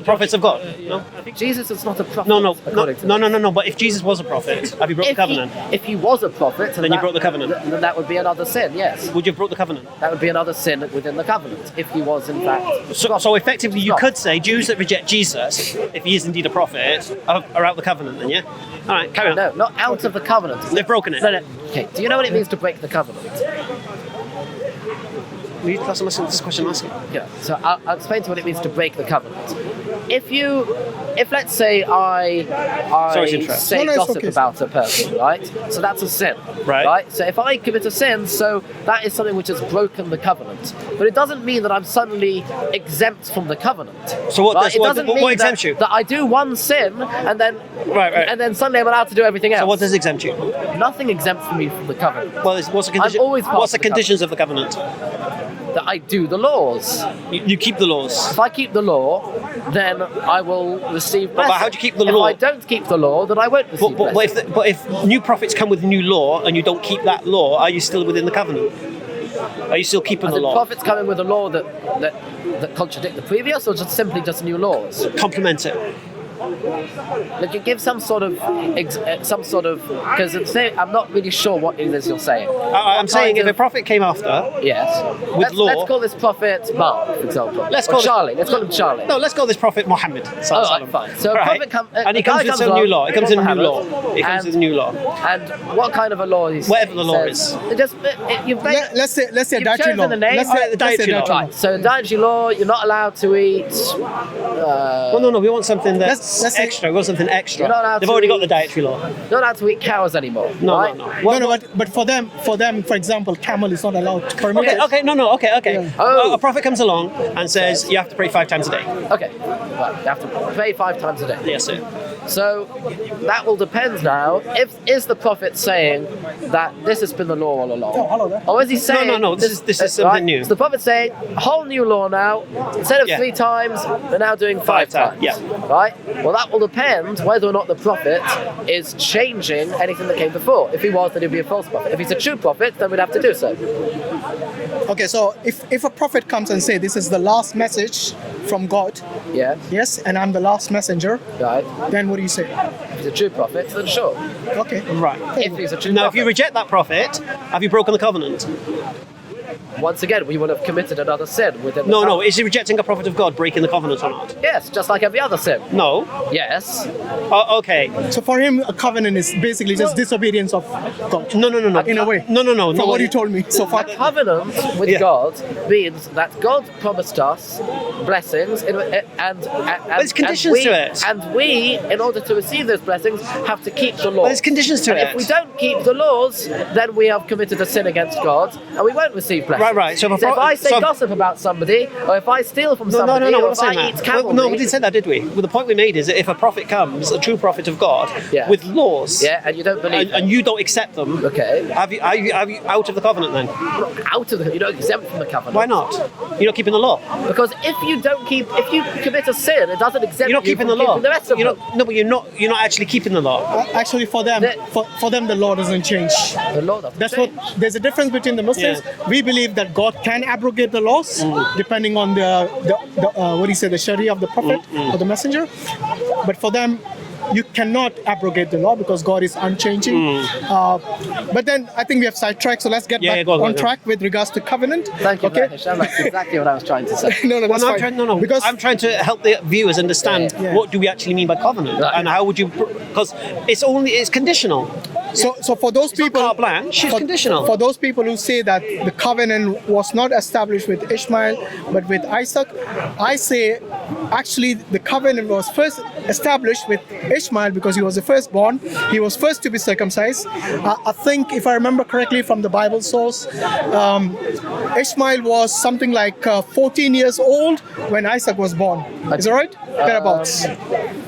[SPEAKER 5] Prophets of God? No.
[SPEAKER 2] Jesus is not a prophet.
[SPEAKER 5] No.
[SPEAKER 2] according to
[SPEAKER 5] No. But if Jesus was a prophet, have you broke the covenant?
[SPEAKER 2] If he was a prophet,
[SPEAKER 5] Then you broke the covenant.
[SPEAKER 2] Then that would be another sin. Yes,
[SPEAKER 5] Would you have broke the covenant?
[SPEAKER 2] that would be another sin within the covenant. If he was in fact.
[SPEAKER 5] So effectively, you
[SPEAKER 2] Not.
[SPEAKER 5] could say Jews that reject Jesus, if he is indeed a prophet, are out the covenant. Then, yeah. All right, carry on.
[SPEAKER 2] No, not out of the covenant.
[SPEAKER 5] They've broken it.
[SPEAKER 2] No. Okay. Do you know what it means to break the covenant?
[SPEAKER 5] Will you class this question I'm asking?
[SPEAKER 2] Yeah. So I'll explain to you what it means to break the covenant. If let's say I
[SPEAKER 5] Sorry to interrupt.
[SPEAKER 2] say
[SPEAKER 3] No, it's
[SPEAKER 2] gossip
[SPEAKER 3] okay.
[SPEAKER 2] about a person, right? So that's a sin,
[SPEAKER 5] Right.
[SPEAKER 2] So if I commit a sin, so that is something which has broken the covenant. But it doesn't mean that I'm suddenly exempt from the covenant.
[SPEAKER 5] So what
[SPEAKER 2] right?
[SPEAKER 5] does-
[SPEAKER 2] It
[SPEAKER 5] what-
[SPEAKER 2] doesn't
[SPEAKER 5] what
[SPEAKER 2] mean
[SPEAKER 5] exempts you?
[SPEAKER 2] that I do one sin and then
[SPEAKER 5] Right.
[SPEAKER 2] and then suddenly I'm allowed to do everything else.
[SPEAKER 5] So what does exempt you?
[SPEAKER 2] Nothing exempts me from the covenant.
[SPEAKER 5] Well, what's the condition?
[SPEAKER 2] always part
[SPEAKER 5] What's the
[SPEAKER 2] of the
[SPEAKER 5] conditions of the covenant?
[SPEAKER 2] That I do the laws.
[SPEAKER 5] You keep the laws.
[SPEAKER 2] If I keep the law, then I will receive blessing.
[SPEAKER 5] how do you keep the
[SPEAKER 2] if
[SPEAKER 5] law?
[SPEAKER 2] I don't keep the law, then I won't receive blessing.
[SPEAKER 5] But if new prophets come with new law and you don't keep that law, are you still within the covenant? Are you still keeping
[SPEAKER 2] As
[SPEAKER 5] the
[SPEAKER 2] in
[SPEAKER 5] law?
[SPEAKER 2] prophets coming with a law that contradict the previous, or simply just new laws?
[SPEAKER 5] Complement it.
[SPEAKER 2] Like you give some sort of because I'm not really sure what it is you're saying.
[SPEAKER 5] I'm saying if a prophet came after,
[SPEAKER 2] Yes.
[SPEAKER 5] law-
[SPEAKER 2] Let's call this prophet Mark, for example.
[SPEAKER 5] Let's
[SPEAKER 2] Or
[SPEAKER 5] call it-
[SPEAKER 2] Charlie. Let's call him Charlie.
[SPEAKER 5] no, let's call this prophet Muhammad.
[SPEAKER 2] Oh, right, fine. So a prophet
[SPEAKER 5] and he
[SPEAKER 2] a guy
[SPEAKER 5] comes with some
[SPEAKER 2] along,
[SPEAKER 5] new law. He comes with a new
[SPEAKER 2] Muhammad,
[SPEAKER 5] law. He comes
[SPEAKER 2] and-
[SPEAKER 5] with a new law.
[SPEAKER 2] And what kind of a law is?
[SPEAKER 5] Whatever the law
[SPEAKER 2] is. You've made,
[SPEAKER 3] Let's say
[SPEAKER 2] You've
[SPEAKER 3] dietary
[SPEAKER 2] chosen
[SPEAKER 3] law.
[SPEAKER 2] the name.
[SPEAKER 3] Let's
[SPEAKER 5] Alright,
[SPEAKER 3] say
[SPEAKER 5] the dietary law.
[SPEAKER 2] Right. So dietary law, you're not allowed to eat.
[SPEAKER 5] Well, no. We want something that's
[SPEAKER 3] let's say-
[SPEAKER 5] extra. We want something extra.
[SPEAKER 2] You're not allowed
[SPEAKER 5] They've
[SPEAKER 2] to
[SPEAKER 5] already got
[SPEAKER 2] eat-
[SPEAKER 5] the dietary law.
[SPEAKER 2] You're not allowed to eat cows anymore.
[SPEAKER 5] No,
[SPEAKER 2] right?
[SPEAKER 5] no.
[SPEAKER 3] But for them, for example, camel is not allowed to permit it.
[SPEAKER 5] Okay.
[SPEAKER 3] Yeah.
[SPEAKER 2] Oh.
[SPEAKER 5] A prophet comes along and says you have to pray 5 times a day.
[SPEAKER 2] Okay. Right. You have to pray 5 times a day.
[SPEAKER 5] Yes, sir.
[SPEAKER 2] So that will depend now. Is the prophet saying that this has been the law all along?
[SPEAKER 3] Oh, hello there.
[SPEAKER 2] Or is he saying
[SPEAKER 5] No. This is something new.
[SPEAKER 2] So the prophet saying a whole new law now. Instead of
[SPEAKER 5] Yeah.
[SPEAKER 2] 3 times, they're now doing 5
[SPEAKER 5] times,
[SPEAKER 2] times.
[SPEAKER 5] yeah.
[SPEAKER 2] Right? Well, that will depend whether or not the prophet is changing anything that came before. If he was, then he'd be a false prophet. If he's a true prophet, then we'd have to do so.
[SPEAKER 3] Okay, so if a prophet comes and say this is the last message from God,
[SPEAKER 2] Yeah.
[SPEAKER 3] yes, and I'm the last messenger,
[SPEAKER 2] Right.
[SPEAKER 3] then what do you say?
[SPEAKER 2] If he's a true prophet, then sure.
[SPEAKER 3] Okay.
[SPEAKER 5] Right.
[SPEAKER 2] If he's a true
[SPEAKER 5] Now,
[SPEAKER 2] prophet.
[SPEAKER 5] if you reject that prophet, have you broken the covenant?
[SPEAKER 2] Once again, we will have committed another sin within the
[SPEAKER 5] No.
[SPEAKER 2] covenant.
[SPEAKER 5] Is he rejecting a prophet of God breaking the covenant or not?
[SPEAKER 2] Yes, just like every other sin.
[SPEAKER 5] No.
[SPEAKER 2] Yes.
[SPEAKER 5] Oh, okay.
[SPEAKER 3] So for him, a covenant is basically just disobedience of God.
[SPEAKER 5] No.
[SPEAKER 3] In a way.
[SPEAKER 5] No.
[SPEAKER 3] From what you told me so far.
[SPEAKER 2] A covenant with
[SPEAKER 5] Yeah.
[SPEAKER 2] God means that God promised us blessings, and
[SPEAKER 5] there's conditions
[SPEAKER 2] and we,
[SPEAKER 5] to it.
[SPEAKER 2] And we, in order to receive those blessings, have to keep the law.
[SPEAKER 5] There's conditions to
[SPEAKER 2] and
[SPEAKER 5] it.
[SPEAKER 2] If we don't keep the laws, then we have committed a sin against God, and we won't receive blessings.
[SPEAKER 5] Right. So
[SPEAKER 2] if I say gossip about somebody, or if I steal from
[SPEAKER 5] No,
[SPEAKER 2] somebody,
[SPEAKER 5] we're
[SPEAKER 2] or
[SPEAKER 5] not
[SPEAKER 2] if
[SPEAKER 5] saying
[SPEAKER 2] I eat
[SPEAKER 5] that.
[SPEAKER 2] camel
[SPEAKER 5] No, we
[SPEAKER 2] meat-
[SPEAKER 5] didn't say that, did we? Well, the point we made is that if a prophet comes, a true prophet of God,
[SPEAKER 2] Yeah.
[SPEAKER 5] with laws,
[SPEAKER 2] yeah, and you don't believe
[SPEAKER 5] and you don't accept them,
[SPEAKER 2] Okay.
[SPEAKER 5] are you out of the covenant then?
[SPEAKER 2] out of the, you're not exempt from the covenant.
[SPEAKER 5] Why not? You're not keeping the law.
[SPEAKER 2] Because if you commit a sin, it doesn't exempt
[SPEAKER 5] You're not
[SPEAKER 2] you
[SPEAKER 5] keeping
[SPEAKER 2] from
[SPEAKER 5] the law.
[SPEAKER 2] keeping the rest of
[SPEAKER 5] You're
[SPEAKER 2] them.
[SPEAKER 5] not, no, but you're not actually keeping the law.
[SPEAKER 3] Actually, for them, for them, the law doesn't change.
[SPEAKER 2] The law doesn't
[SPEAKER 3] That's
[SPEAKER 2] change.
[SPEAKER 3] what. There's a difference between the Muslims.
[SPEAKER 5] Yeah.
[SPEAKER 3] We believe that God can abrogate the laws depending on the what do you say, the Sharia of the Prophet or the Messenger. But for them, you cannot abrogate the law because God is unchanging. But then I think we have sidetracked, so let's get back
[SPEAKER 5] go
[SPEAKER 3] on
[SPEAKER 5] on.
[SPEAKER 3] track with regards to covenant.
[SPEAKER 2] Thank you,
[SPEAKER 3] Okay.
[SPEAKER 2] Hisham. That's exactly what I was trying to say.
[SPEAKER 3] No, that's
[SPEAKER 5] Well,
[SPEAKER 3] fine.
[SPEAKER 5] Because I'm trying to help the viewers understand
[SPEAKER 3] Yeah.
[SPEAKER 5] what do we actually mean by covenant
[SPEAKER 2] Right.
[SPEAKER 5] and how would you, because it's conditional.
[SPEAKER 3] So for those people,
[SPEAKER 5] carte blanche, it's conditional.
[SPEAKER 3] For those people who say that the covenant was not established with Ishmael but with Isaac, I say actually the covenant was first established with Ishmael because he was the firstborn. He was first to be circumcised. I think, if I remember correctly from the Bible source, Ishmael was something like 14 years old when Isaac was born. Is that right? Thereabouts.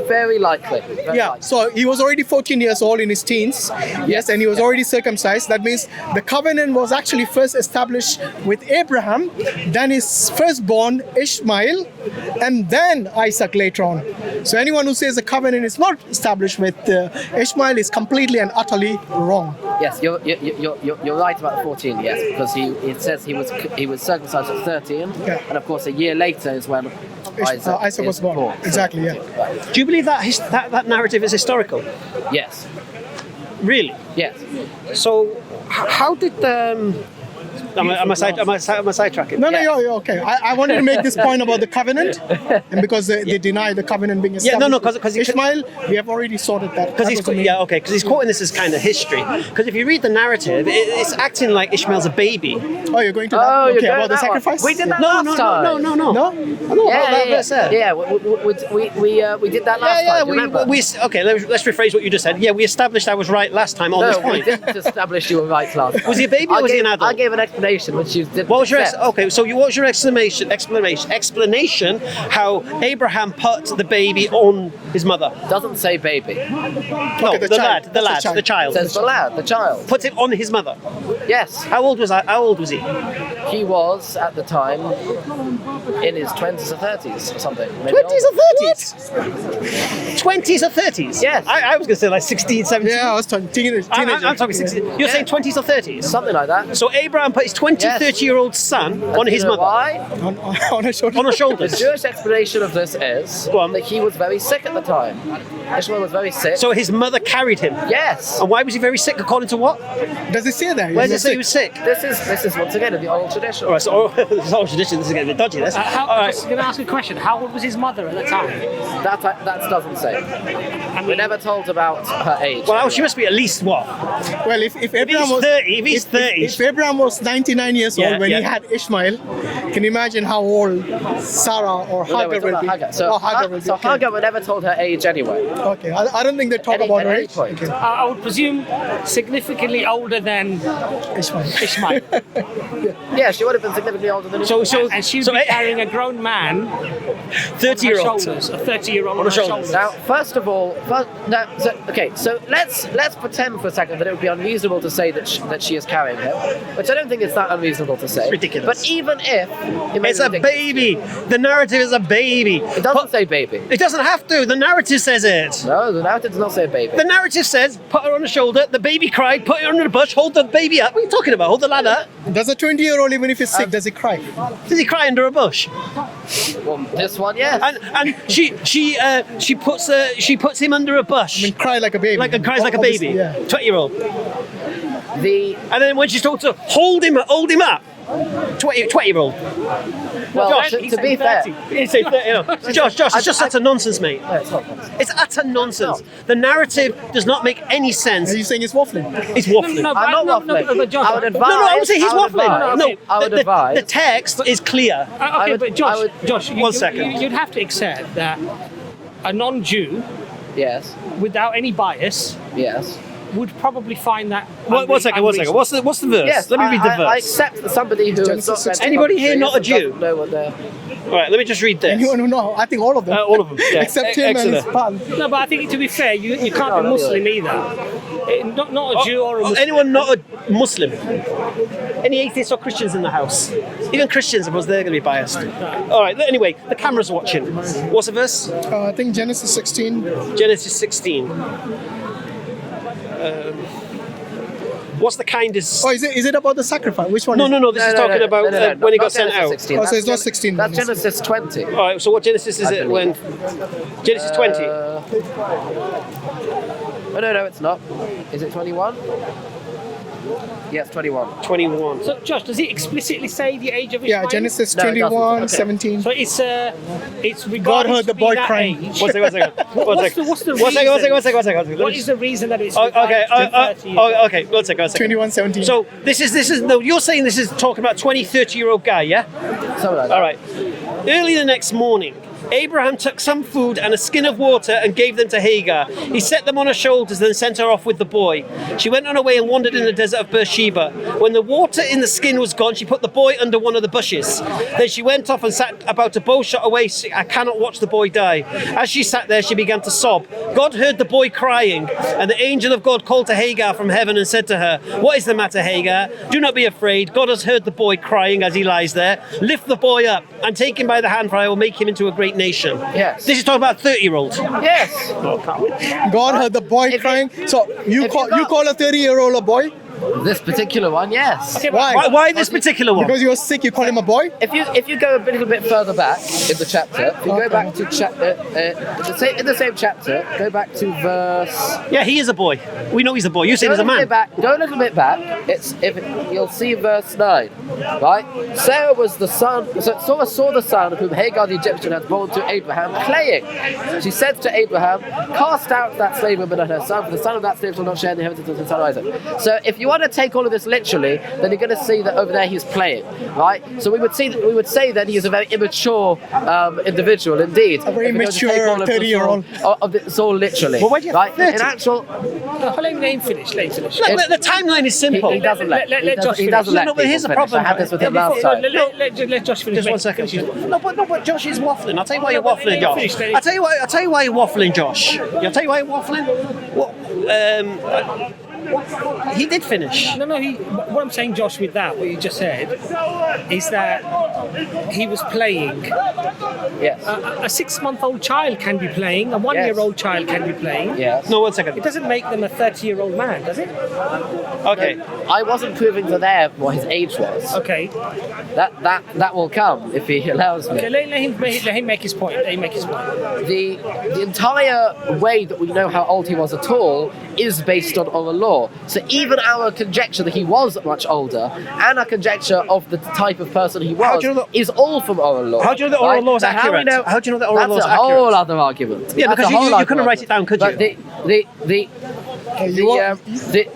[SPEAKER 2] Very likely. Very
[SPEAKER 3] Yeah,
[SPEAKER 2] likely.
[SPEAKER 3] so he was already 14 years old in his teens, yes, and he was already circumcised. That means the covenant was actually first established with Abraham, then his firstborn Ishmael, and then Isaac later on. So anyone who says the covenant is not established with Ishmael is completely and utterly wrong.
[SPEAKER 2] Yes, you're right about the 14. Yes, because it says he was circumcised at 13,
[SPEAKER 3] Yeah.
[SPEAKER 2] and of course a year later is when Isaac
[SPEAKER 3] was
[SPEAKER 2] is
[SPEAKER 3] born. Exactly, yeah.
[SPEAKER 2] Right.
[SPEAKER 5] Do you believe that that narrative is historical?
[SPEAKER 2] Yes.
[SPEAKER 5] Really?
[SPEAKER 2] Yes.
[SPEAKER 5] So, how did Am I sidetracking?
[SPEAKER 3] No,
[SPEAKER 2] Yeah.
[SPEAKER 3] you're okay. I wanted to make this point about the covenant, and because they deny the covenant being
[SPEAKER 5] Yeah,
[SPEAKER 3] established.
[SPEAKER 5] no, 'cause he-
[SPEAKER 3] Ishmael, we have already sorted that.
[SPEAKER 5] Because he's because he's quoting this as kind of history. Because if you read the narrative, it's acting like Ishmael's a baby.
[SPEAKER 3] Oh, you're going to that?
[SPEAKER 2] Oh, you're
[SPEAKER 3] Okay,
[SPEAKER 2] going
[SPEAKER 3] about the
[SPEAKER 2] that one.
[SPEAKER 3] sacrifice?
[SPEAKER 2] We did that
[SPEAKER 5] No,
[SPEAKER 2] last time.
[SPEAKER 5] no.
[SPEAKER 3] No?
[SPEAKER 5] I know about that verse there.
[SPEAKER 2] Yeah. We did that last time. Do you remember?
[SPEAKER 5] Okay. Let's rephrase what you just said. Yeah, we established I was right last time on this
[SPEAKER 2] No, we
[SPEAKER 5] point.
[SPEAKER 2] didn't establish you were right last time.
[SPEAKER 5] Was he a baby or was he an adult?
[SPEAKER 2] I gave an explanation which you didn't
[SPEAKER 5] What was your
[SPEAKER 2] accept.
[SPEAKER 5] what was your explanation how Abraham put the baby on his mother?
[SPEAKER 2] Doesn't say baby.
[SPEAKER 5] No,
[SPEAKER 3] the
[SPEAKER 5] the
[SPEAKER 3] child.
[SPEAKER 5] lad,
[SPEAKER 3] That's the
[SPEAKER 5] the child.
[SPEAKER 2] It says the lad, the child.
[SPEAKER 5] Put it on his mother.
[SPEAKER 2] Yes,
[SPEAKER 5] How old was he?
[SPEAKER 2] he was at the time in his 20s or 30s or something. Maybe
[SPEAKER 5] 20s or
[SPEAKER 2] older.
[SPEAKER 5] 30s? 20s or 30s?
[SPEAKER 2] Yes.
[SPEAKER 5] I was going to say like 16, 17.
[SPEAKER 3] Yeah, I was talking teenager.
[SPEAKER 5] I'm talking 16. You're saying 20s or 30s?
[SPEAKER 2] Something like that.
[SPEAKER 5] So Abraham put his 20,
[SPEAKER 2] Yes.
[SPEAKER 5] 30-year-old son on
[SPEAKER 2] You
[SPEAKER 5] his
[SPEAKER 2] know
[SPEAKER 5] mother.
[SPEAKER 2] Why?
[SPEAKER 3] On a shoulder.
[SPEAKER 5] On her
[SPEAKER 2] The
[SPEAKER 5] shoulders.
[SPEAKER 2] Jewish explanation of this is
[SPEAKER 5] Go on.
[SPEAKER 2] that he was very sick at the time. Ishmael was very sick.
[SPEAKER 5] So his mother carried him.
[SPEAKER 2] yes.
[SPEAKER 5] And why was he very sick according to what?
[SPEAKER 3] Does it say that?
[SPEAKER 5] Where does it say he was sick?
[SPEAKER 2] This is once again in the oral tradition.
[SPEAKER 5] All right, so this is old tradition. This is getting a bit dodgy. This.
[SPEAKER 1] I
[SPEAKER 5] All right.
[SPEAKER 1] was going to ask a question. How old was his mother at the time?
[SPEAKER 2] That doesn't say. We're never told about her age.
[SPEAKER 5] Well, she must be at least what?
[SPEAKER 3] Well, if Abraham
[SPEAKER 5] he's
[SPEAKER 3] was
[SPEAKER 5] 30, if he's 30.
[SPEAKER 3] if Abraham was 99 years
[SPEAKER 5] Yeah,
[SPEAKER 3] old when
[SPEAKER 5] yeah.
[SPEAKER 3] he had Ishmael, can you imagine how old Sarah or
[SPEAKER 2] No,
[SPEAKER 3] Hagar
[SPEAKER 2] we're talking
[SPEAKER 3] will
[SPEAKER 2] about
[SPEAKER 3] be?
[SPEAKER 2] Hagar. So,
[SPEAKER 3] Hagar will be.
[SPEAKER 2] so
[SPEAKER 3] okay.
[SPEAKER 2] Hagar were never told her age anyway.
[SPEAKER 3] Okay, I don't think they talk
[SPEAKER 2] Any-
[SPEAKER 3] about
[SPEAKER 2] at
[SPEAKER 3] her
[SPEAKER 2] any
[SPEAKER 3] age.
[SPEAKER 2] point.
[SPEAKER 3] Okay.
[SPEAKER 1] I would presume significantly older than
[SPEAKER 3] Ishmael.
[SPEAKER 1] Ishmael.
[SPEAKER 2] Yeah, she would have been significantly older than
[SPEAKER 1] And she would be carrying a grown man on her
[SPEAKER 5] 30-year-old.
[SPEAKER 1] shoulders, a 30-year-old
[SPEAKER 5] On
[SPEAKER 1] on
[SPEAKER 5] her
[SPEAKER 1] her
[SPEAKER 5] shoulders.
[SPEAKER 1] shoulders.
[SPEAKER 2] Now, first of all, so let's pretend for a second that it would be unreasonable to say that she is carrying him, which I don't think it's that unreasonable to say.
[SPEAKER 5] It's ridiculous.
[SPEAKER 2] But even if it may
[SPEAKER 5] It's
[SPEAKER 2] be
[SPEAKER 5] a
[SPEAKER 2] ridiculous,
[SPEAKER 5] baby. The narrative is a baby.
[SPEAKER 2] it doesn't say baby.
[SPEAKER 5] It doesn't have to. The narrative says it.
[SPEAKER 2] No, the narrative does not say baby.
[SPEAKER 5] The narrative says, put her on the shoulder, the baby cried, put her under the bush, hold the baby up. What are you talking about? Hold the lad up.
[SPEAKER 3] Does a 20-year-old, even if he's sick, does he cry?
[SPEAKER 5] Does he cry under a bush?
[SPEAKER 2] Well, this one, yes.
[SPEAKER 5] And she puts him under a bush.
[SPEAKER 3] I mean, cry like a baby.
[SPEAKER 5] Cries like a baby.
[SPEAKER 3] Obviously, yeah.
[SPEAKER 5] 20-year-old.
[SPEAKER 2] The
[SPEAKER 5] And then when she's talking to hold him up. 20-year-old.
[SPEAKER 2] well,
[SPEAKER 5] Josh,
[SPEAKER 2] to
[SPEAKER 1] he's
[SPEAKER 2] be
[SPEAKER 1] saying
[SPEAKER 2] fair,
[SPEAKER 1] 30.
[SPEAKER 5] You say 30, you know. Josh, it's just utter nonsense, mate.
[SPEAKER 2] no, it's not.
[SPEAKER 5] It's utter nonsense. The narrative does not make any sense.
[SPEAKER 3] Are you saying it's waffling?
[SPEAKER 5] It's waffling.
[SPEAKER 1] No,
[SPEAKER 2] I'm not waffling.
[SPEAKER 1] but Josh,
[SPEAKER 2] I would advise.
[SPEAKER 5] No, I would say he's
[SPEAKER 2] I would
[SPEAKER 5] waffling.
[SPEAKER 2] advise-
[SPEAKER 5] No,
[SPEAKER 2] I would
[SPEAKER 5] the
[SPEAKER 2] advise.
[SPEAKER 5] text is clear.
[SPEAKER 2] I
[SPEAKER 1] okay,
[SPEAKER 2] would-
[SPEAKER 1] but Josh,
[SPEAKER 2] I would-
[SPEAKER 1] Josh,
[SPEAKER 5] One second.
[SPEAKER 1] you'd have to accept that a non-Jew,
[SPEAKER 2] Yes,
[SPEAKER 1] without any bias,
[SPEAKER 2] yes.
[SPEAKER 1] would probably find that.
[SPEAKER 5] One second.
[SPEAKER 1] unreasonable.
[SPEAKER 5] What's the verse?
[SPEAKER 2] Yes,
[SPEAKER 5] Let me read the verse.
[SPEAKER 2] I accept that somebody who has
[SPEAKER 3] Genesis
[SPEAKER 2] not read
[SPEAKER 3] 16.
[SPEAKER 5] Anybody here not a
[SPEAKER 2] and
[SPEAKER 5] Jew?
[SPEAKER 2] doesn't know what they're.
[SPEAKER 5] All right, let me just read this.
[SPEAKER 3] Anyone who know? I think all of them.
[SPEAKER 5] All of them, yeah.
[SPEAKER 3] Except him and his
[SPEAKER 5] Excellent.
[SPEAKER 3] pal.
[SPEAKER 1] No, but I think to be fair, you can't be Muslim either. Not a Jew or a Muslim.
[SPEAKER 5] Anyone not a Muslim? Any atheists or Christians in the house? Even Christians, I suppose they're going to be biased. All right, anyway, the camera's watching. What's the verse?
[SPEAKER 3] I think Genesis 16.
[SPEAKER 5] Genesis 16. What's the kindest?
[SPEAKER 3] Oh, is it about the sacrifice? Which one?
[SPEAKER 5] No,
[SPEAKER 3] is
[SPEAKER 5] no,
[SPEAKER 3] it?
[SPEAKER 5] no. This is talking about when he got sent out.
[SPEAKER 2] 16.
[SPEAKER 3] Oh, so it's not
[SPEAKER 2] That's
[SPEAKER 3] 16.
[SPEAKER 2] That's Genesis 20.
[SPEAKER 5] All right. So what Genesis is
[SPEAKER 2] I
[SPEAKER 5] it
[SPEAKER 2] believe.
[SPEAKER 5] when? Genesis 20.
[SPEAKER 2] Oh no, it's not. Is it 21? Yes, 21.
[SPEAKER 5] 21.
[SPEAKER 1] So, Josh, does it explicitly say the age of
[SPEAKER 3] Yeah,
[SPEAKER 1] Ishmael?
[SPEAKER 3] Genesis
[SPEAKER 2] No, it doesn't.
[SPEAKER 3] 21,
[SPEAKER 2] Okay.
[SPEAKER 3] 17.
[SPEAKER 1] So it's regardless
[SPEAKER 3] God heard the
[SPEAKER 1] to be
[SPEAKER 3] boy
[SPEAKER 1] that
[SPEAKER 3] crying.
[SPEAKER 1] age.
[SPEAKER 5] One second.
[SPEAKER 1] What's the reason? What is the reason that it's
[SPEAKER 5] Okay,
[SPEAKER 1] regardless to 30 years?
[SPEAKER 5] okay, one second.
[SPEAKER 3] 21, 17.
[SPEAKER 5] So this is no, you're saying this is talking about 20, 30-year-old guy, yeah?
[SPEAKER 2] Something like that.
[SPEAKER 5] All right. Early the next morning, Abraham took some food and a skin of water and gave them to Hagar. He set them on her shoulders, then sent her off with the boy. She went on her way and wandered in the desert of Beersheba. When the water in the skin was gone, she put the boy under one of the bushes. Then she went off and sat about a bow shot away. I cannot watch the boy die. As she sat there, she began to sob. God heard the boy crying, and the angel of God called to Hagar from heaven and said to her, "What is the matter, Hagar? Do not be afraid. God has heard the boy crying as he lies there. Lift the boy up and take him by the hand, for I will make him into a great nation."
[SPEAKER 2] Yes.
[SPEAKER 5] This is talking about 30-year-old.
[SPEAKER 2] Yes.
[SPEAKER 3] God heard the boy
[SPEAKER 2] If you-
[SPEAKER 3] crying. So you
[SPEAKER 2] if
[SPEAKER 3] call
[SPEAKER 2] you
[SPEAKER 3] you
[SPEAKER 2] got-
[SPEAKER 3] call a 30-year-old a boy?
[SPEAKER 2] This particular one, yes.
[SPEAKER 1] Okay, but
[SPEAKER 3] Why?
[SPEAKER 5] Why this particular one?
[SPEAKER 3] Because you were sick, you call him a boy?
[SPEAKER 2] If you go a little bit further back in the chapter, if you go back to in the same chapter, go back to verse.
[SPEAKER 5] Yeah, he is a boy. We know he's a boy. You say
[SPEAKER 2] Go
[SPEAKER 5] he's a man.
[SPEAKER 2] Go a little bit back. You'll see verse 9, right? Sarah was the son. So Sarah saw the son whom Hagar the Egyptian had born to Abraham, playing. She said to Abraham, "Cast out that slave woman and her son, for the son of that slave shall not share the inheritance of his son Isaac." So if you want to take all of this literally, then you're going to see that over there he's playing, right? So we would say that he is a very immature individual indeed.
[SPEAKER 3] A very
[SPEAKER 2] if we were to take
[SPEAKER 3] mature
[SPEAKER 2] all of this
[SPEAKER 3] 30-year-old.
[SPEAKER 2] of this all literally.
[SPEAKER 5] Well, why do you have
[SPEAKER 2] right?
[SPEAKER 5] 30?
[SPEAKER 2] In actual,
[SPEAKER 1] No, let him finish. Let him finish.
[SPEAKER 5] Look, the timeline is simple.
[SPEAKER 2] he doesn't let.
[SPEAKER 1] Let Josh
[SPEAKER 2] He
[SPEAKER 1] finish.
[SPEAKER 2] doesn't let.
[SPEAKER 5] No, but here's
[SPEAKER 2] people
[SPEAKER 5] the problem.
[SPEAKER 2] finish. I had this with him
[SPEAKER 1] Before-
[SPEAKER 2] last time.
[SPEAKER 1] Let Josh finish.
[SPEAKER 5] Just one second. No, but Josh is waffling. I'll tell you why you're
[SPEAKER 1] No, but
[SPEAKER 5] waffling,
[SPEAKER 1] let him
[SPEAKER 5] Josh.
[SPEAKER 1] finish, let him-
[SPEAKER 5] I'll tell you why you're waffling, Josh. I'll tell you why you're waffling. What? He did finish.
[SPEAKER 1] No. What I'm saying, Josh, with that, what you just said, is that he was playing.
[SPEAKER 2] Yes.
[SPEAKER 1] A 6-month-old child can be playing. A 1-year-old child can be playing.
[SPEAKER 2] Yes.
[SPEAKER 5] No, 1
[SPEAKER 1] It
[SPEAKER 5] second.
[SPEAKER 1] doesn't make them a 30-year-old man, does it?
[SPEAKER 5] Okay.
[SPEAKER 2] I wasn't proving to there what his age was.
[SPEAKER 1] Okay.
[SPEAKER 2] That will come if he allows me.
[SPEAKER 1] Okay. Let him make his point. Let him make his point.
[SPEAKER 2] The entire way that we know how old he was at all is based on oral law. So even our conjecture that he was much older and our conjecture of the type of person he
[SPEAKER 5] How
[SPEAKER 2] was
[SPEAKER 5] do you know
[SPEAKER 2] is all from oral law.
[SPEAKER 5] How do you know that oral law is
[SPEAKER 2] Now, how we
[SPEAKER 5] accurate? How do you know that oral law is
[SPEAKER 2] That's a
[SPEAKER 5] accurate?
[SPEAKER 2] whole other argument.
[SPEAKER 5] Yeah,
[SPEAKER 2] That's
[SPEAKER 5] because
[SPEAKER 2] a whole
[SPEAKER 5] you
[SPEAKER 2] other
[SPEAKER 5] couldn't write it down, could you?
[SPEAKER 2] But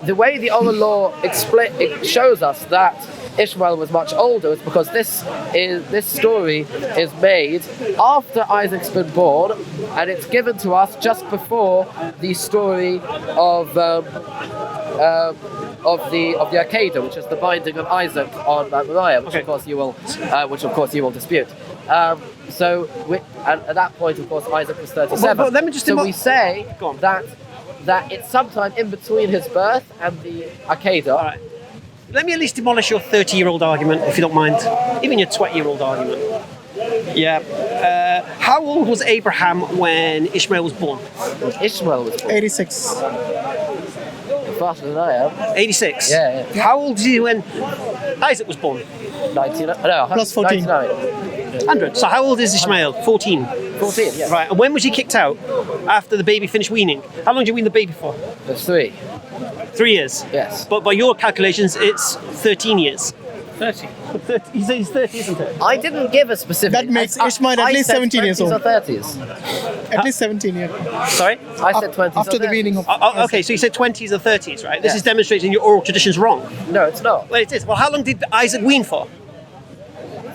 [SPEAKER 2] the way the oral law it shows us that Ishmael was much older is because this story is made after Isaac's been born, and it's given to us just before the story of the Akedah, which is the binding of Isaac on Mount Moriah, which
[SPEAKER 5] Okay.
[SPEAKER 2] of course you will dispute. So at that point, of course, Isaac was 37.
[SPEAKER 5] But let me just
[SPEAKER 2] so we say
[SPEAKER 5] Go on.
[SPEAKER 2] that it's sometime in between his birth and the Akedah.
[SPEAKER 5] All right. Let me at least demolish your 30-year-old argument, if you don't mind. Even your 20-year-old argument. Yeah. How old was Abraham when Ishmael was born?
[SPEAKER 2] Ishmael was born
[SPEAKER 3] 86.
[SPEAKER 2] faster than I am.
[SPEAKER 5] 86?
[SPEAKER 2] Yeah.
[SPEAKER 5] How old is he when Isaac was born?
[SPEAKER 3] 14.
[SPEAKER 2] 99.
[SPEAKER 5] 100. So how old is Ishmael? 14.
[SPEAKER 2] 14, yeah.
[SPEAKER 5] Right, and when was he kicked out? After the baby finished weaning. How long did you wean the baby for?
[SPEAKER 2] There's 3.
[SPEAKER 5] 3 years?
[SPEAKER 2] Yes.
[SPEAKER 5] But by your calculations, it's 13 years.
[SPEAKER 1] 30.
[SPEAKER 5] 30, he's 30, isn't it?
[SPEAKER 2] I didn't give a specific.
[SPEAKER 3] That makes Ishmael at
[SPEAKER 2] I
[SPEAKER 3] least
[SPEAKER 2] said
[SPEAKER 3] 17 years
[SPEAKER 2] 20s
[SPEAKER 3] old.
[SPEAKER 2] or 30s.
[SPEAKER 3] At least 17 years.
[SPEAKER 5] Sorry?
[SPEAKER 2] I said 20s.
[SPEAKER 3] After
[SPEAKER 2] or
[SPEAKER 3] the
[SPEAKER 2] 30s.
[SPEAKER 3] weaning of.
[SPEAKER 5] Okay, so you said 20s or 30s, right? This
[SPEAKER 2] Yeah.
[SPEAKER 5] is demonstrating your oral tradition's wrong.
[SPEAKER 2] No, it's not.
[SPEAKER 5] Well, it is. Well, how long did Isaac wean for?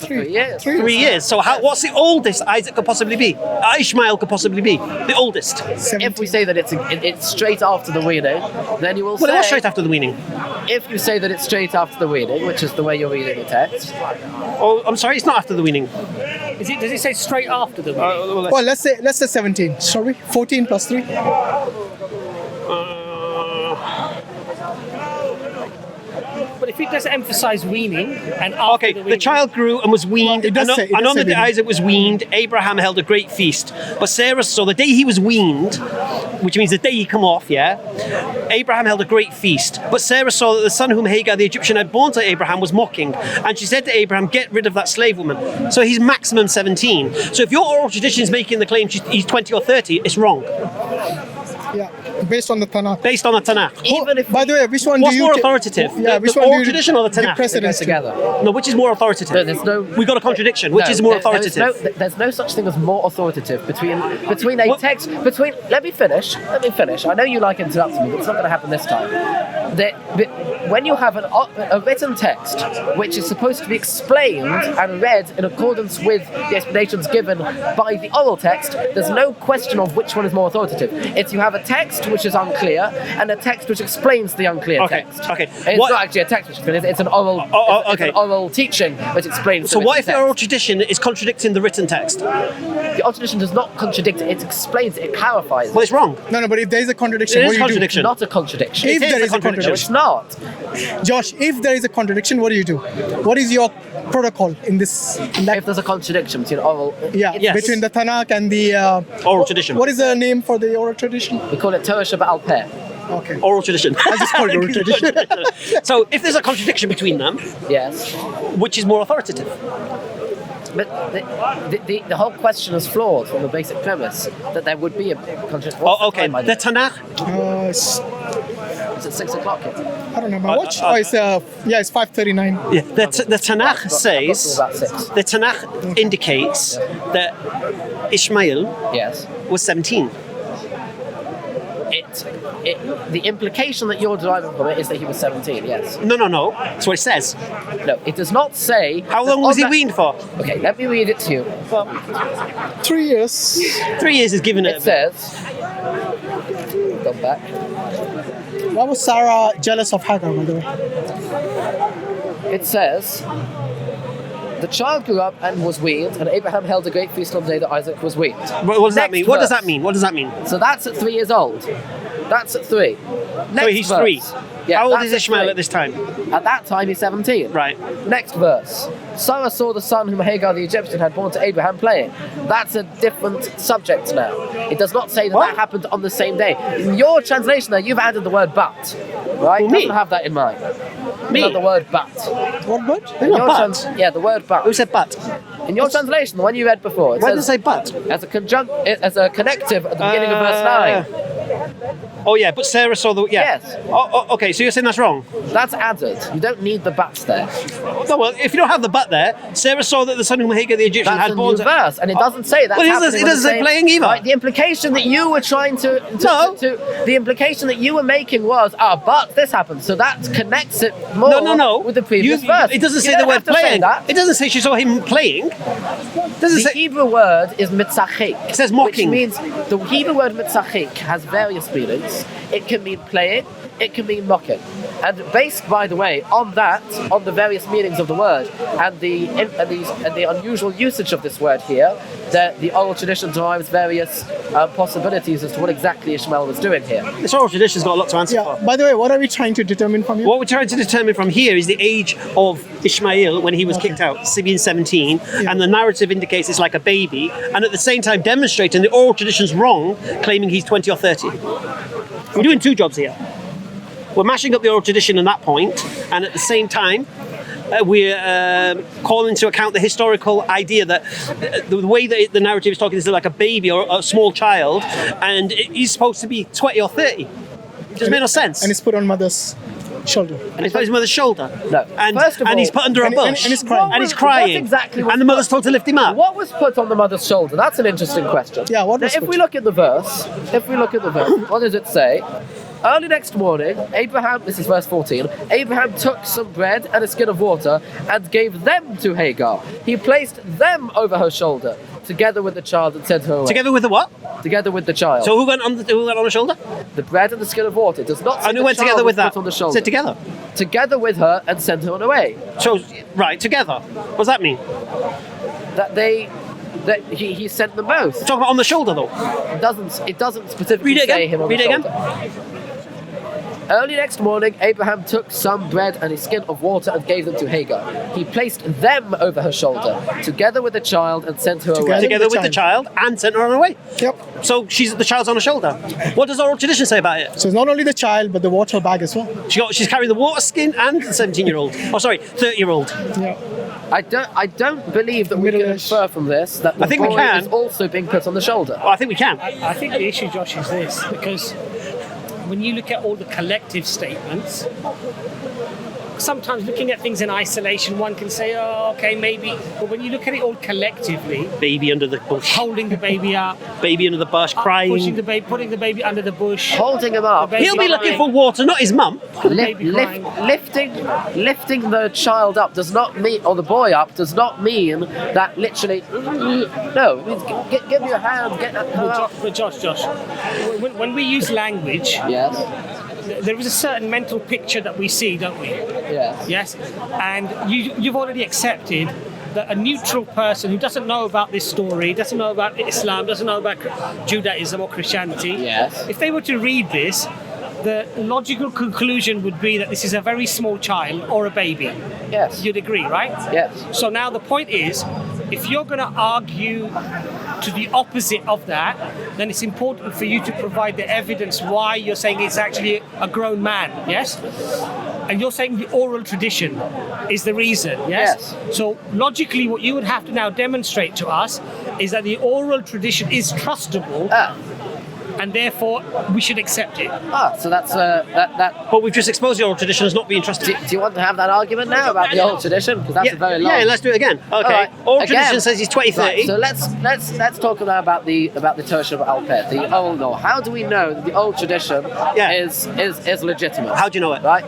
[SPEAKER 2] 3 years.
[SPEAKER 5] 3 years. So what's the oldest Isaac could possibly be? Ishmael could possibly be the oldest.
[SPEAKER 3] 17.
[SPEAKER 2] If we say that it's straight after the weaning, then you will
[SPEAKER 5] Well, it
[SPEAKER 2] say.
[SPEAKER 5] was straight after the weaning.
[SPEAKER 2] If you say that it's straight after the weaning, which is the way you're reading the text,
[SPEAKER 5] Oh, I'm sorry, it's not after the weaning.
[SPEAKER 1] Does it say straight after the wedding?
[SPEAKER 3] Well, let's say 17. Sorry, 14 plus 3.
[SPEAKER 1] But if it does emphasize weaning and after
[SPEAKER 5] Okay,
[SPEAKER 1] the
[SPEAKER 5] the
[SPEAKER 1] weaning,
[SPEAKER 5] child grew and was weaned,
[SPEAKER 3] Well, it does
[SPEAKER 5] and
[SPEAKER 3] say- it
[SPEAKER 5] on
[SPEAKER 3] does
[SPEAKER 5] the
[SPEAKER 3] say
[SPEAKER 5] day
[SPEAKER 3] weaning.
[SPEAKER 5] Isaac was weaned, Abraham held a great feast. But Sarah saw the day he was weaned, which means the day he come off, yeah, Abraham held a great feast. But Sarah saw that the son whom Hagar the Egyptian had born to Abraham was mocking, and she said to Abraham, "Get rid of that slave woman." So he's maximum 17. So if your oral tradition is making the claim he's 20 or 30, it's wrong.
[SPEAKER 3] Yeah. based on the Tanakh.
[SPEAKER 5] based on the Tanakh.
[SPEAKER 2] Even if
[SPEAKER 3] By the way, which one
[SPEAKER 5] What's
[SPEAKER 3] do you
[SPEAKER 5] more
[SPEAKER 3] ta-
[SPEAKER 5] authoritative?
[SPEAKER 3] Yeah, which
[SPEAKER 5] the
[SPEAKER 3] one do
[SPEAKER 5] oral
[SPEAKER 3] you
[SPEAKER 5] tradition or the
[SPEAKER 3] give
[SPEAKER 5] Tanakh?
[SPEAKER 3] precedence to?
[SPEAKER 2] together.
[SPEAKER 5] No, which is more authoritative?
[SPEAKER 2] No, there's no.
[SPEAKER 5] We got a contradiction. Which
[SPEAKER 2] No,
[SPEAKER 5] is more
[SPEAKER 2] there-
[SPEAKER 5] authoritative?
[SPEAKER 2] There's no such thing as more authoritative between a
[SPEAKER 5] What?
[SPEAKER 2] text between. Let me finish. I know you like interrupting me, but it's not going to happen this time. When you have a written text which is supposed to be explained and read in accordance with the explanations given by the oral text, there's no question of which one is more authoritative. It's you have a text which is unclear and a text which explains the unclear
[SPEAKER 5] Okay,
[SPEAKER 2] text.
[SPEAKER 5] okay.
[SPEAKER 2] It's
[SPEAKER 5] What-
[SPEAKER 2] not actually a text which explains it. It's an oral. It's
[SPEAKER 5] okay.
[SPEAKER 2] an oral teaching which explains.
[SPEAKER 5] So
[SPEAKER 2] the
[SPEAKER 5] what
[SPEAKER 2] written
[SPEAKER 5] if the
[SPEAKER 2] text.
[SPEAKER 5] oral tradition is contradicting the written text?
[SPEAKER 2] The oral tradition does not contradict it. It explains it. It clarifies it.
[SPEAKER 5] Well, it's wrong.
[SPEAKER 3] No, but if there is a contradiction,
[SPEAKER 5] It
[SPEAKER 3] what
[SPEAKER 5] is
[SPEAKER 3] do you
[SPEAKER 5] contradiction.
[SPEAKER 2] Not a contradiction.
[SPEAKER 3] If
[SPEAKER 5] It
[SPEAKER 3] there
[SPEAKER 5] a
[SPEAKER 3] is a
[SPEAKER 2] No, it's not.
[SPEAKER 3] do? Josh, if there is a contradiction, what do you do? What is your protocol in this? In that,
[SPEAKER 2] If there's a contradiction between oral,
[SPEAKER 3] yeah,
[SPEAKER 5] Yes.
[SPEAKER 3] between the Tanakh and the.
[SPEAKER 5] Oral tradition.
[SPEAKER 3] What is the name for the oral tradition?
[SPEAKER 2] we call it Torah Shabbat Al Peh.
[SPEAKER 3] Okay.
[SPEAKER 5] Oral tradition.
[SPEAKER 3] I just call it oral tradition.
[SPEAKER 5] So if there's a contradiction between them,
[SPEAKER 2] Yes.
[SPEAKER 5] which is more authoritative?
[SPEAKER 2] But the whole question is flawed from the basic premise that there would be a contradiction.
[SPEAKER 5] Oh, okay. The Tanakh.
[SPEAKER 2] Is it 6 o'clock yet?
[SPEAKER 3] I don't know my watch. It's 5:39.
[SPEAKER 5] Yeah, the Tanakh
[SPEAKER 2] I've got
[SPEAKER 5] says
[SPEAKER 2] till about 6.
[SPEAKER 5] the Tanakh indicates that Ishmael
[SPEAKER 2] Yes.
[SPEAKER 5] was 17.
[SPEAKER 2] The implication that you're deriving from it is that he was 17. Yes.
[SPEAKER 5] No. That's what it says.
[SPEAKER 2] No, it does not say.
[SPEAKER 5] How
[SPEAKER 2] that
[SPEAKER 5] long was
[SPEAKER 2] on
[SPEAKER 5] he
[SPEAKER 2] that-
[SPEAKER 5] weaned for?
[SPEAKER 2] Okay, let me read it to you.
[SPEAKER 3] 3 years.
[SPEAKER 5] 3 years is given
[SPEAKER 2] It
[SPEAKER 5] it.
[SPEAKER 2] says. Go back.
[SPEAKER 3] Why was Sarah jealous of Hagar, by the way?
[SPEAKER 2] It says, the child grew up and was weaned, and Abraham held a great feast on the day that Isaac was weaned.
[SPEAKER 5] What does that
[SPEAKER 2] Next
[SPEAKER 5] mean? What does
[SPEAKER 2] verse.
[SPEAKER 5] that mean? What does that mean?
[SPEAKER 2] So that's at 3 years old. That's at 3. Next
[SPEAKER 5] So he's
[SPEAKER 2] verse.
[SPEAKER 5] 3.
[SPEAKER 2] Yeah,
[SPEAKER 5] How old
[SPEAKER 2] that's
[SPEAKER 5] is Ishmael
[SPEAKER 2] 3.
[SPEAKER 5] at this time?
[SPEAKER 2] At that time, he's 17.
[SPEAKER 5] Right.
[SPEAKER 2] Next verse. Sarah saw the son whom Hagar the Egyptian had born to Abraham playing. That's a different subject now. It does not say that
[SPEAKER 5] What?
[SPEAKER 2] that happened on the same day. In your translation there, you've added the word but. Right?
[SPEAKER 5] Who, me?
[SPEAKER 2] Doesn't have that in mind.
[SPEAKER 5] Me?
[SPEAKER 2] You have the word but.
[SPEAKER 3] What good?
[SPEAKER 2] In
[SPEAKER 5] No,
[SPEAKER 2] your
[SPEAKER 5] but.
[SPEAKER 2] yeah, the word but.
[SPEAKER 5] Who said but?
[SPEAKER 2] In your translation, the one you read before, it
[SPEAKER 5] Why did it
[SPEAKER 2] says
[SPEAKER 5] say but?
[SPEAKER 2] as a connective at the beginning of verse 9.
[SPEAKER 5] Oh yeah, but Sarah saw the yeah.
[SPEAKER 2] Yes.
[SPEAKER 5] Oh, okay, so you're saying that's wrong?
[SPEAKER 2] That's added. You don't need the buts there.
[SPEAKER 5] No, well, if you don't have the but there, Sarah saw that the son of Hagar the Egyptian
[SPEAKER 2] That's
[SPEAKER 5] had
[SPEAKER 2] a
[SPEAKER 5] born.
[SPEAKER 2] new verse, and it doesn't say that.
[SPEAKER 5] Well, it doesn't say playing either.
[SPEAKER 2] Right, the implication that you were trying to
[SPEAKER 5] No.
[SPEAKER 2] the implication that you were making was, but this happened, so that connects it more
[SPEAKER 5] No.
[SPEAKER 2] with the previous
[SPEAKER 5] You-
[SPEAKER 2] verse.
[SPEAKER 5] It doesn't
[SPEAKER 2] You
[SPEAKER 5] say the
[SPEAKER 2] don't
[SPEAKER 5] word
[SPEAKER 2] have to say
[SPEAKER 5] playing.
[SPEAKER 2] that.
[SPEAKER 5] It doesn't say she saw him playing. It doesn't
[SPEAKER 2] The
[SPEAKER 5] say.
[SPEAKER 2] Hebrew word is mitzachik.
[SPEAKER 5] It says mocking.
[SPEAKER 2] Which means the Hebrew word mitzachik has various meanings. It can mean playing, it can mean mocking. And based, by the way, on that, on the various meanings of the word and the unusual usage of this word here, the oral tradition derives various possibilities as to what exactly Ishmael was doing here.
[SPEAKER 5] This oral tradition's got a lot to answer
[SPEAKER 3] Yeah.
[SPEAKER 5] for.
[SPEAKER 3] By the way, what are we trying to determine from you?
[SPEAKER 5] What we're trying to determine from here is the age of Ishmael when he was kicked out, being 17, and the narrative indicates it's like a baby, and at the same time demonstrating the oral tradition's wrong, claiming he's 20 or 30. We're doing two jobs here. We're mashing up the oral tradition at that point, and at the same time, we're calling into account the historical idea that the way that the narrative is talking is like a baby or a small child, and he's supposed to be 20 or 30. It just made no sense.
[SPEAKER 3] And it's put on mother's shoulder.
[SPEAKER 5] And he's put his mother's shoulder.
[SPEAKER 2] No.
[SPEAKER 5] And,
[SPEAKER 2] First of
[SPEAKER 5] and he's
[SPEAKER 2] all-
[SPEAKER 5] put under a
[SPEAKER 3] and-
[SPEAKER 5] bush.
[SPEAKER 3] and he's crying.
[SPEAKER 5] And he's
[SPEAKER 2] What
[SPEAKER 5] crying.
[SPEAKER 2] exactly was
[SPEAKER 5] and the mother's told to lift him up.
[SPEAKER 2] What was put on the mother's shoulder? That's an interesting question.
[SPEAKER 3] Yeah, what
[SPEAKER 2] Now,
[SPEAKER 3] was
[SPEAKER 2] if
[SPEAKER 3] put?
[SPEAKER 2] we look at the verse, what does it say? Early next morning, Abraham, this is verse 14, Abraham took some bread and a skin of water and gave them to Hagar. He placed them over her shoulder, together with the child, and sent her away.
[SPEAKER 5] Together with the what?
[SPEAKER 2] Together with the child.
[SPEAKER 5] So who went on the shoulder?
[SPEAKER 2] The bread and the skin of water. It does not say
[SPEAKER 5] And
[SPEAKER 2] the
[SPEAKER 5] who went
[SPEAKER 2] child
[SPEAKER 5] together with
[SPEAKER 2] was
[SPEAKER 5] that?
[SPEAKER 2] put on the shoulder.
[SPEAKER 5] Said together.
[SPEAKER 2] Together with her and sent her away.
[SPEAKER 5] So, right, together. What does that mean?
[SPEAKER 2] That he sent them both.
[SPEAKER 5] Talking about on the shoulder though.
[SPEAKER 2] It doesn't specifically
[SPEAKER 5] Read it
[SPEAKER 2] say
[SPEAKER 5] again.
[SPEAKER 2] him on
[SPEAKER 5] Read
[SPEAKER 2] the
[SPEAKER 5] it again.
[SPEAKER 2] shoulder. Early next morning, Abraham took some bread and a skin of water and gave them to Hagar. He placed them over her shoulder, together with the child, and sent her away.
[SPEAKER 5] Together with the child and sent her on her way.
[SPEAKER 3] Yep.
[SPEAKER 5] So the child's on her shoulder. What does oral tradition say about it?
[SPEAKER 3] So it's not only the child, but the water bag as well.
[SPEAKER 5] She's carrying the water skin and the 17-year-old. Oh, sorry, 30-year-old.
[SPEAKER 3] Yeah.
[SPEAKER 2] I don't believe that we can
[SPEAKER 3] Middle-aged.
[SPEAKER 2] infer from this that the
[SPEAKER 5] I think we
[SPEAKER 2] boy
[SPEAKER 5] can.
[SPEAKER 2] is also being put on the shoulder.
[SPEAKER 5] Oh, I think we can.
[SPEAKER 1] I think the issue, Josh, is this because when you look at all the collective statements, sometimes looking at things in isolation, one can say, oh, okay, maybe. But when you look at it all collectively,
[SPEAKER 5] Baby under the bush.
[SPEAKER 1] holding the baby up,
[SPEAKER 5] Baby under the bush, crying.
[SPEAKER 1] pushing the baby, putting the baby under the bush,
[SPEAKER 2] Holding him up.
[SPEAKER 1] The baby
[SPEAKER 5] He'll be looking
[SPEAKER 1] crying.
[SPEAKER 5] for water, not his mum.
[SPEAKER 1] baby crying.
[SPEAKER 2] Lifting the child up does not mean, or the boy up does not mean that literally. No, it means give me your hand, get her out.
[SPEAKER 1] But Josh, when we use language,
[SPEAKER 2] Yes,
[SPEAKER 1] there is a certain mental picture that we see, don't we?
[SPEAKER 2] yes.
[SPEAKER 1] Yes, and you've already accepted that a neutral person who doesn't know about this story, doesn't know about Islam, doesn't know about Judaism or Christianity,
[SPEAKER 2] Yes.
[SPEAKER 1] if they were to read this, the logical conclusion would be that this is a very small child or a baby.
[SPEAKER 2] Yes.
[SPEAKER 1] You'd agree, right?
[SPEAKER 2] Yes.
[SPEAKER 1] So now the point is, if you're going to argue to the opposite of that, then it's important for you to provide the evidence why you're saying it's actually a grown man, yes? And you're saying the oral tradition is the reason, yes? So logically, what you would have to now demonstrate to us is that the oral tradition is trustable, and therefore we should accept it.
[SPEAKER 2] So that's that.
[SPEAKER 5] But we've just exposed the oral tradition as not being trusted.
[SPEAKER 2] Do you want to have that argument now about the old tradition? Because that's a very long.
[SPEAKER 5] Yeah, let's do it again. Okay.
[SPEAKER 2] Alright,
[SPEAKER 5] Oral
[SPEAKER 2] again.
[SPEAKER 5] tradition says he's 2030.
[SPEAKER 2] Right, so let's talk now about the Torah of Al-Peh, the old law. How do we know that the old tradition is legitimate?
[SPEAKER 5] How do you know it?
[SPEAKER 2] Right.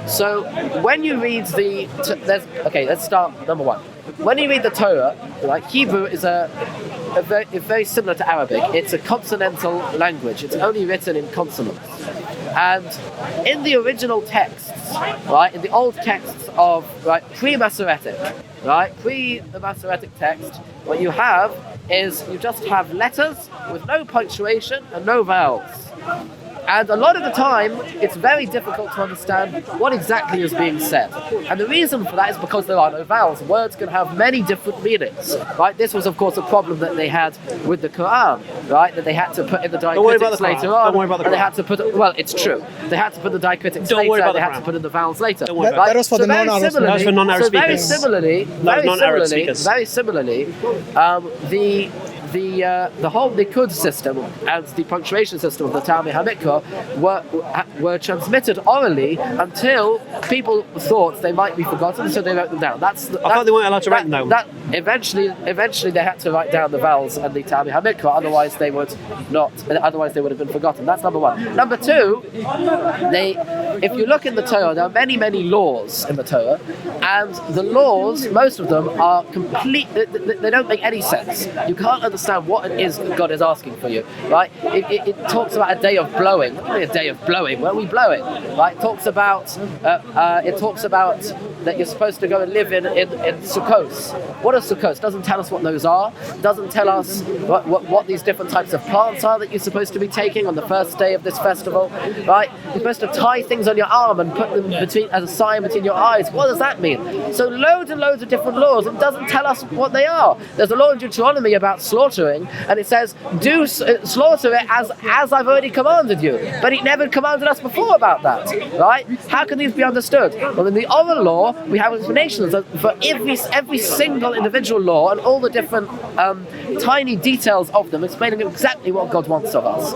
[SPEAKER 2] So when you read let's start number one. When you read the Torah, like Hebrew is very similar to Arabic. It's a consonantal language. It's only written in consonants. And in the original texts, right, in the old texts of pre-Masoretic, the Masoretic text, what you have is you just have letters with no punctuation and no vowels. And a lot of the time, it's very difficult to understand what exactly is being said. And the reason for that is because there are no vowels. Words can have many different meanings, right? This was, of course, a problem that they had with the Quran, right? That they had to put in the diacritics later on.
[SPEAKER 5] Don't worry about the Quran.
[SPEAKER 2] And they had to put, well, it's true. They had to put the diacritics
[SPEAKER 5] Don't worry
[SPEAKER 2] later.
[SPEAKER 5] about
[SPEAKER 2] They
[SPEAKER 5] the
[SPEAKER 2] had to
[SPEAKER 5] Quran.
[SPEAKER 2] put in the vowels later.
[SPEAKER 5] Don't worry about
[SPEAKER 3] That, that was for the non-Arab speakers.
[SPEAKER 5] That was for non-Arab
[SPEAKER 2] Very
[SPEAKER 5] speakers.
[SPEAKER 2] similarly,
[SPEAKER 5] non-Arab speakers.
[SPEAKER 2] very similarly, the whole Nikud system and the punctuation system of the Talmud HaMikra were transmitted orally until people thought they might be forgotten, so they wrote them down.
[SPEAKER 5] I thought they weren't allowed to write them down.
[SPEAKER 2] That eventually they had to write down the vowels and the Talmud HaMikra, otherwise they would have been forgotten. That's number one. Number two, if you look in the Torah, there are many, many laws in the Torah, and the laws, most of them are complete. They don't make any sense. You can't understand what it is that God is asking for you, right? It talks about a day of blowing. What do you mean a day of blowing? Where are we blowing? Right? It talks about that you're supposed to go and live in Sukkos. What are Sukkos? Doesn't tell us what those are. Doesn't tell us what these different types of plants are that you're supposed to be taking on the first day of this festival, right? You're supposed to tie things on your arm and put them between as a sign between your eyes. What does that mean? So loads and loads of different laws. It doesn't tell us what they are. There's a law in Deuteronomy about slaughtering, and it says, slaughter it as I've already commanded you. But it never commanded us before about that, right? How can these be understood? Well, in the oral law, we have explanations for every single individual law and all the different tiny details of them, explaining exactly what God wants of us.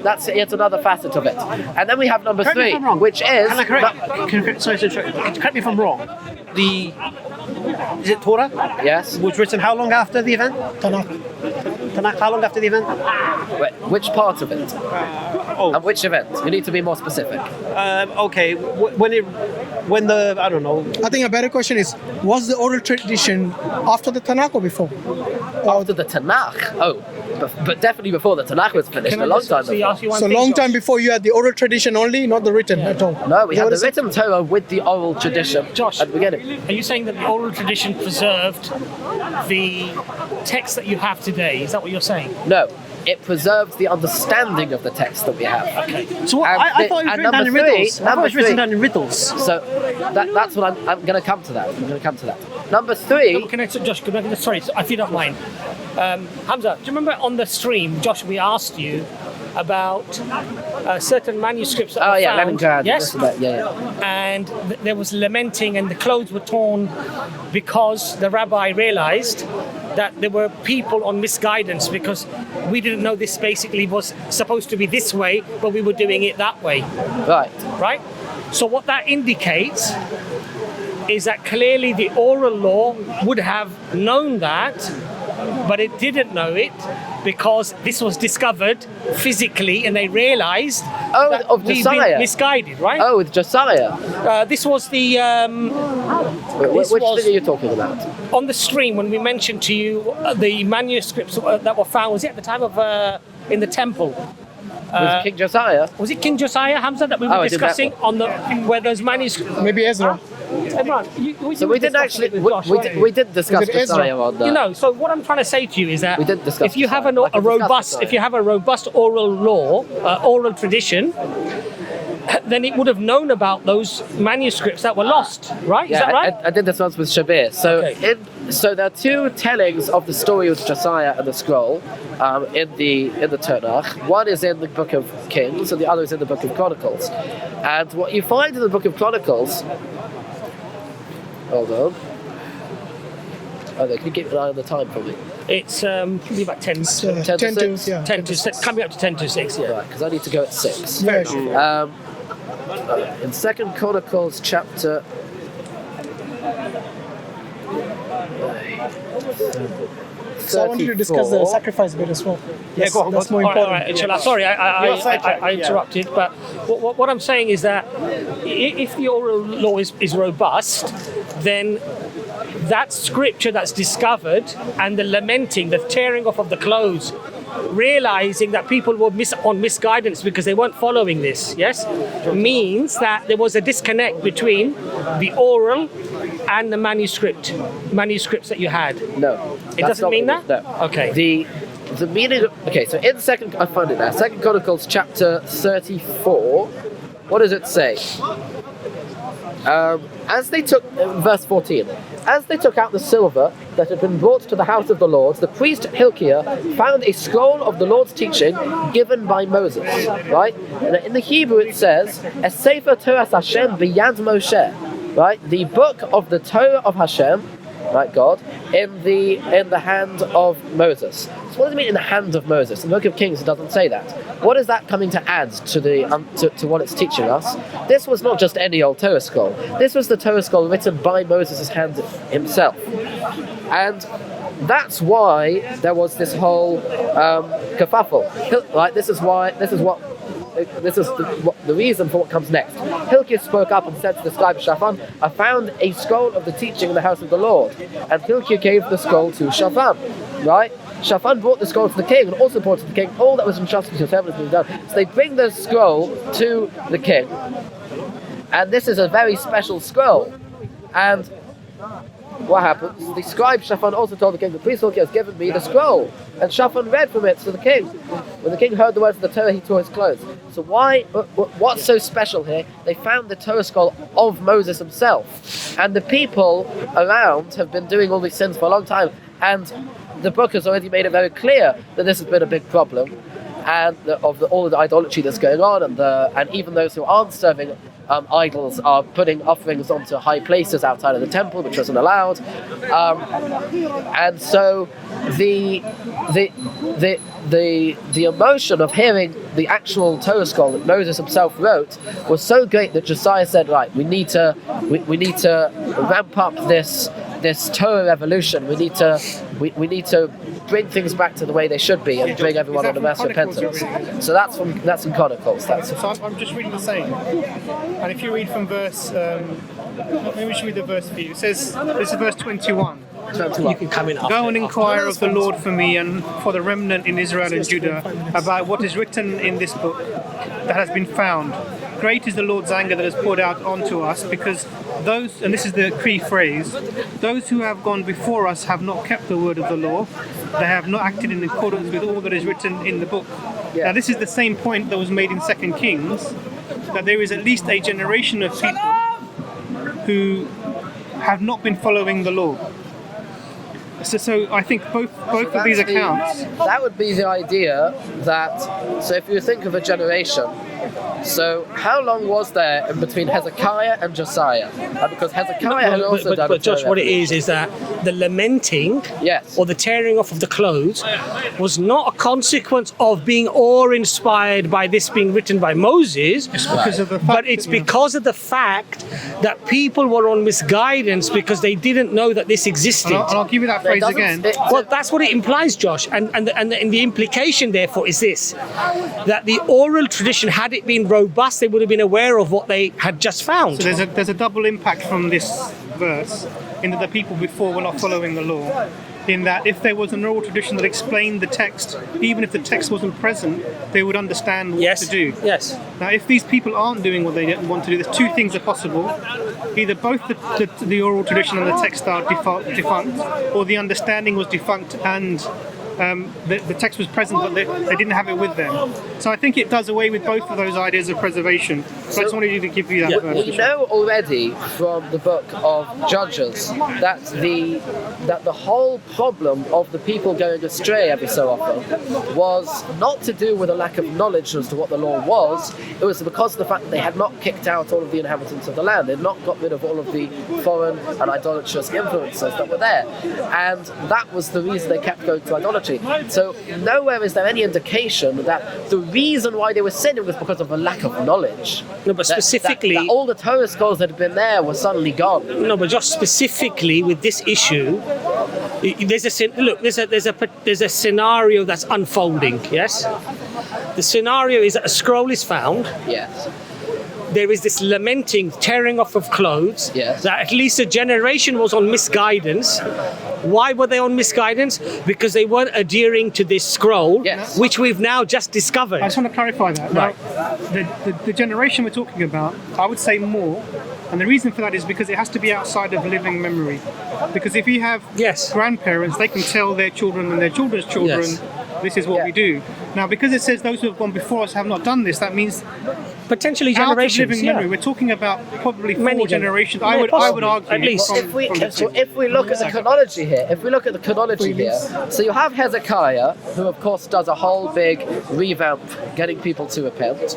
[SPEAKER 2] That's yet another facet of it. And then we have number
[SPEAKER 5] Correct me if
[SPEAKER 2] three,
[SPEAKER 5] I'm wrong.
[SPEAKER 2] which is...
[SPEAKER 5] Sorry to interrupt. Correct me if I'm wrong. Is it Torah?
[SPEAKER 2] Yes.
[SPEAKER 5] Was written how long after the event? Tanakh, how long after the event?
[SPEAKER 2] Wait, which part of it? And which event? You need to be more specific.
[SPEAKER 5] Okay. When the I don't know.
[SPEAKER 3] I think a better question is, was the oral tradition after the Tanakh or before?
[SPEAKER 2] After the Tanakh? Oh, but definitely before the Tanakh was finished, a long time before.
[SPEAKER 3] So long time before you had the oral tradition only, not the written at all.
[SPEAKER 2] No, we
[SPEAKER 3] Is that
[SPEAKER 2] had
[SPEAKER 3] what
[SPEAKER 2] the
[SPEAKER 3] it said?
[SPEAKER 2] written Torah with the oral tradition
[SPEAKER 1] Josh,
[SPEAKER 2] at the beginning.
[SPEAKER 1] are you saying that the oral tradition preserved the text that you have today? Is that what you're saying?
[SPEAKER 2] No, it preserves the understanding of the text that we have.
[SPEAKER 1] Okay.
[SPEAKER 5] So what,
[SPEAKER 2] And
[SPEAKER 5] I thought it was
[SPEAKER 2] and
[SPEAKER 5] written down in
[SPEAKER 2] number three-
[SPEAKER 5] riddles. I thought it
[SPEAKER 2] number
[SPEAKER 5] was written
[SPEAKER 2] three-
[SPEAKER 5] down in riddles.
[SPEAKER 2] So that's what I'm going to come to that. Number three.
[SPEAKER 1] Can I, Josh, sorry, if you don't mind. Hamza, do you remember on the stream, Josh, we asked you about certain manuscripts that were found?
[SPEAKER 2] Leningrad.
[SPEAKER 1] Yes?
[SPEAKER 2] this and that, yeah.
[SPEAKER 1] And there was lamenting and the clothes were torn because the rabbi realized that there were people on misguidance because we didn't know this basically was supposed to be this way, but we were doing it that way,
[SPEAKER 2] Right.
[SPEAKER 1] right? So what that indicates is that clearly the oral law would have known that, but it didn't know it because this was discovered physically and they realized
[SPEAKER 2] Oh,
[SPEAKER 1] that
[SPEAKER 2] of
[SPEAKER 1] we've
[SPEAKER 2] Josiah.
[SPEAKER 1] been misguided, right?
[SPEAKER 2] Oh, with Josiah.
[SPEAKER 1] This was the
[SPEAKER 2] Which
[SPEAKER 1] was-
[SPEAKER 2] thing are you talking about?
[SPEAKER 1] on the stream when we mentioned to you the manuscripts that were found. Was it at the time of in the temple?
[SPEAKER 2] With King Josiah?
[SPEAKER 1] Was it King Josiah, Hamza, that we
[SPEAKER 2] Oh,
[SPEAKER 1] were
[SPEAKER 2] I did that
[SPEAKER 1] discussing on the where those manuscripts?
[SPEAKER 3] Maybe Ezra.
[SPEAKER 1] Imran,
[SPEAKER 2] So we didn't actually, we did discuss
[SPEAKER 3] Is it Ezra?
[SPEAKER 2] Josiah on that.
[SPEAKER 1] You know, so what I'm trying to say to you is that
[SPEAKER 2] We did discuss
[SPEAKER 1] if you have
[SPEAKER 2] Josiah. I can discuss
[SPEAKER 1] robust,
[SPEAKER 2] Josiah.
[SPEAKER 1] if you have a robust oral law, oral tradition, then it would have known about those manuscripts that were lost, right?
[SPEAKER 2] Yeah,
[SPEAKER 1] Is that right?
[SPEAKER 2] I did this once with Shabir. So,
[SPEAKER 1] Okay.
[SPEAKER 2] so there are two tellings of the story of Josiah and the scroll in the Tanakh. One is in the Book of Kings, and the other is in the Book of Chronicles. And what you find in the Book of Chronicles, hold on. Oh, can you keep an eye on the time for me?
[SPEAKER 1] It's probably about 10
[SPEAKER 2] 10 to
[SPEAKER 3] 10 to
[SPEAKER 2] 6?
[SPEAKER 3] yeah.
[SPEAKER 1] 10 to 6, coming up to 10 to 6, yeah.
[SPEAKER 2] Right, because I need to go at 6.
[SPEAKER 3] Yeah, sure.
[SPEAKER 2] In Second Chronicles chapter.
[SPEAKER 3] So I wanted to discuss the sacrifice bit as well.
[SPEAKER 5] Yeah, go on,
[SPEAKER 3] That's
[SPEAKER 5] go on.
[SPEAKER 3] more
[SPEAKER 1] All right,
[SPEAKER 3] important.
[SPEAKER 1] inshallah. Sorry,
[SPEAKER 5] You're sidetracked,
[SPEAKER 1] I
[SPEAKER 5] yeah.
[SPEAKER 1] interrupted, but what I'm saying is that if the oral law is robust, then that scripture that's discovered and the lamenting, the tearing off of the clothes, realizing that people were on misguidance because they weren't following this, yes, means that there was a disconnect between the oral and the manuscripts that you had.
[SPEAKER 2] No.
[SPEAKER 1] It doesn't mean that?
[SPEAKER 2] No.
[SPEAKER 1] Okay.
[SPEAKER 2] The meaning of, okay, so in second, I found it now. Second Chronicles chapter 34. What does it say? As they took, verse 14, as they took out the silver that had been brought to the house of the Lord, the priest Hilkiah found a scroll of the Lord's teaching given by Moses. Right? And in the Hebrew it says, "Es Sefer Torah Hashem b'yad Moshe." Right? The book of the Torah of Hashem, right, God, in the hand of Moses. So what does it mean in the hand of Moses? In the Book of Kings it doesn't say that. What is that coming to add to the to what it's teaching us? This was not just any old Torah scroll. This was the Torah scroll written by Moses' hand himself. And that's why there was this whole kerfuffle. Right? This is the reason for what comes next. Hilkiah spoke up and said to the scribe Shaphan, "I found a scroll of the teaching in the house of the Lord." And Hilkiah gave the scroll to Shaphan. Right? Shaphan brought the scroll to the king and also brought to the king all that was entrusted to your servant has been done. So they bring the scroll to the king. And this is a very special scroll. And what happens? The scribe Shaphan also told the king, "The priest Hilkiah has given me the scroll." And Shaphan read from it to the king. When the king heard the words of the Torah, he tore his clothes. So what's so special here? They found the Torah scroll of Moses himself. And the people around have been doing all these sins for a long time. And the book has already made it very clear that this has been a big problem. And all of the idolatry that's going on, and even those who aren't serving idols are putting offerings onto high places outside of the temple, which wasn't allowed. And so the emotion of hearing the actual Torah scroll that Moses himself wrote was so great that Josiah said, "Right, we need to ramp up this Torah revolution. We need to bring things back to the way they should be and bring everyone on a mass repentance." So that's in Chronicles.
[SPEAKER 6] So I'm just reading the same. And if you read from verse, maybe we should read the verse for you. It says, this is verse 21.
[SPEAKER 1] You can come in after.
[SPEAKER 6] Go and inquire of the Lord for me and for the remnant in Israel and Judah about what is written in this book that has been found. Great is the Lord's anger that has poured out onto us, because those, and this is the key phrase, those who have gone before us have not kept the word of the law. They have not acted in accordance with all that is written in the book.
[SPEAKER 2] Yeah.
[SPEAKER 6] Now this is the same point that was made in 2 Kings, that there is at least a generation of people who have not been following the law. So I think both of these accounts.
[SPEAKER 2] That would be the idea that, so if you think of a generation, So how long was there in between Hezekiah and Josiah? Because Hezekiah had also done
[SPEAKER 1] but Josh,
[SPEAKER 2] Torah
[SPEAKER 1] what it
[SPEAKER 2] revolution.
[SPEAKER 1] is that the lamenting
[SPEAKER 2] Yes.
[SPEAKER 1] or the tearing off of the clothes was not a consequence of being awe-inspired by this being written by Moses,
[SPEAKER 6] Because of the fact
[SPEAKER 1] but it's
[SPEAKER 6] that,
[SPEAKER 1] because of the fact that people were on misguidance because they didn't know that this existed.
[SPEAKER 6] and I'll give you that
[SPEAKER 2] It
[SPEAKER 6] phrase
[SPEAKER 2] doesn't-
[SPEAKER 6] again.
[SPEAKER 1] Well, that's what it implies, Josh, and the implication therefore is this: that the oral tradition, had it been robust, they would have been aware of what they had just found.
[SPEAKER 6] So there's a double impact from this verse in that the people before were not following the law. In that if there was an oral tradition that explained the text, even if the text wasn't present, they would understand what
[SPEAKER 1] Yes.
[SPEAKER 6] to do.
[SPEAKER 1] Yes.
[SPEAKER 6] Now, if these people aren't doing what they want to do, there's two things are possible. Either both the oral tradition and the text are defunct, or the understanding was defunct and the text was present, but they didn't have it with them. So I think it does away with both of those ideas of preservation. So I just wanted you to give you that verse.
[SPEAKER 2] We know already from the book of Judges that the whole problem of the people going astray every so often was not to do with a lack of knowledge as to what the law was. It was because of the fact that they had not kicked out all of the inhabitants of the land. They had not got rid of all of the foreign and idolatrous influences that were there. And that was the reason they kept going to idolatry. So nowhere is there any indication that the reason why they were sinning was because of a lack of knowledge.
[SPEAKER 1] No, but specifically,
[SPEAKER 2] that all the Torah scholars that had been there were suddenly gone.
[SPEAKER 1] no, but just specifically with this issue, there's a scenario that's unfolding. Yes, the scenario is that a scroll is found.
[SPEAKER 2] Yes.
[SPEAKER 1] There is this lamenting, tearing off of clothes.
[SPEAKER 2] Yes.
[SPEAKER 1] That at least a generation was on misguidance. Why were they on misguidance? Because they weren't adhering to this scroll,
[SPEAKER 2] Yes.
[SPEAKER 1] which we've now just discovered.
[SPEAKER 6] I just want to clarify that.
[SPEAKER 1] Right.
[SPEAKER 6] Now, the generation we're talking about, I would say more, and the reason for that is because it has to be outside of living memory. Because if you have
[SPEAKER 1] Yes.
[SPEAKER 6] grandparents, they can tell their children and their children's children,
[SPEAKER 1] Yes.
[SPEAKER 6] this is what
[SPEAKER 2] Yeah.
[SPEAKER 6] we do. Now, because it says those who have gone before us have not done this, that means
[SPEAKER 1] Potentially
[SPEAKER 6] out of
[SPEAKER 1] generations.
[SPEAKER 6] living
[SPEAKER 1] yeah.
[SPEAKER 6] memory, we're talking about probably
[SPEAKER 1] Many
[SPEAKER 6] four
[SPEAKER 1] gen-
[SPEAKER 6] generations.
[SPEAKER 1] Yeah,
[SPEAKER 6] I would
[SPEAKER 1] possibly,
[SPEAKER 6] argue
[SPEAKER 1] at least.
[SPEAKER 6] from-
[SPEAKER 2] If we
[SPEAKER 6] from this.
[SPEAKER 2] look at the chronology here, so you have Hezekiah, who of course does a whole big revamp, getting people to repent,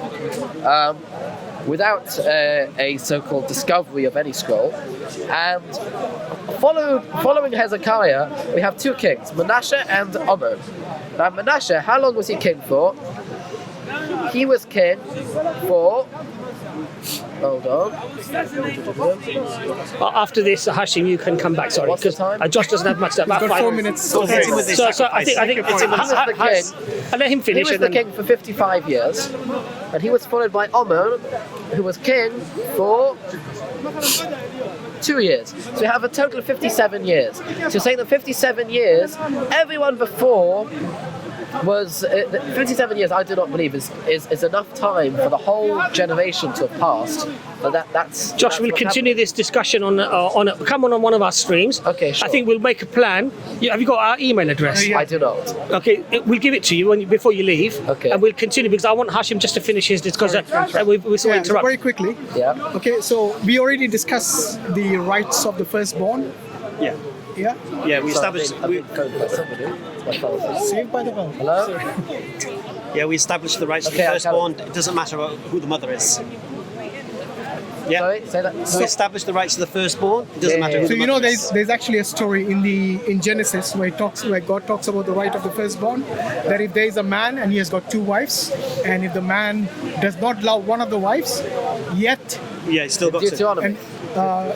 [SPEAKER 2] without a so-called discovery of any scroll, and following Hezekiah, we have two kings, Manasseh and Omar. Now Manasseh, how long was he king for? He was king for. Hold on.
[SPEAKER 1] After this, Hashim, you can come back. Sorry,
[SPEAKER 2] What's the
[SPEAKER 1] because
[SPEAKER 2] time?
[SPEAKER 1] Josh doesn't have much time. About
[SPEAKER 3] Got
[SPEAKER 1] 5
[SPEAKER 3] 4 minutes.
[SPEAKER 1] So,
[SPEAKER 5] Hit him with his
[SPEAKER 1] so I think
[SPEAKER 6] sacrifice.
[SPEAKER 1] it's
[SPEAKER 2] He was the king.
[SPEAKER 1] I'll let him
[SPEAKER 2] He
[SPEAKER 1] finish.
[SPEAKER 2] was
[SPEAKER 1] and
[SPEAKER 2] the
[SPEAKER 1] then,
[SPEAKER 2] king for 55 years, and he was followed by Omar, who was king for 2 years. So we have a total of 57 years. So you're saying that 57 years, everyone before was 57 years. I do not believe is enough time for the whole generation to have passed. But that's
[SPEAKER 1] Josh,
[SPEAKER 2] that's
[SPEAKER 1] we'll
[SPEAKER 2] what's
[SPEAKER 1] continue this discussion come on one of our streams.
[SPEAKER 2] Okay, sure.
[SPEAKER 1] I think we'll make a plan. Have you got our email address?
[SPEAKER 6] yeah.
[SPEAKER 2] I do not.
[SPEAKER 1] Okay, we'll give it to you before you leave.
[SPEAKER 2] Okay.
[SPEAKER 1] And we'll continue because I want Hashim just to finish his discussion. We saw
[SPEAKER 3] Yeah, so
[SPEAKER 1] interrupt.
[SPEAKER 3] very quickly.
[SPEAKER 2] Yeah.
[SPEAKER 3] Okay, so we already discussed the rights of the firstborn.
[SPEAKER 5] Yeah.
[SPEAKER 3] Yeah,
[SPEAKER 5] Yeah, we established.
[SPEAKER 2] I've been coded by somebody. My phone.
[SPEAKER 3] saved by the bell.
[SPEAKER 2] Hello?
[SPEAKER 5] Yeah, we established the rights of
[SPEAKER 2] Okay,
[SPEAKER 5] the
[SPEAKER 2] I
[SPEAKER 5] firstborn. It doesn't matter who the mother is. Yeah.
[SPEAKER 2] Sorry, say that.
[SPEAKER 5] We established the rights of the firstborn. It doesn't
[SPEAKER 2] Yeah,
[SPEAKER 5] matter
[SPEAKER 2] yeah,
[SPEAKER 5] who
[SPEAKER 3] So
[SPEAKER 5] the
[SPEAKER 3] you
[SPEAKER 5] mother
[SPEAKER 3] know,
[SPEAKER 5] is.
[SPEAKER 3] there's actually a story in Genesis where God talks about the right of the firstborn. That if there is a man and he has got two wives, and if the man does not love one of the wives, yet
[SPEAKER 5] Yeah, it's still got to.
[SPEAKER 2] Deuteronomy.
[SPEAKER 3] and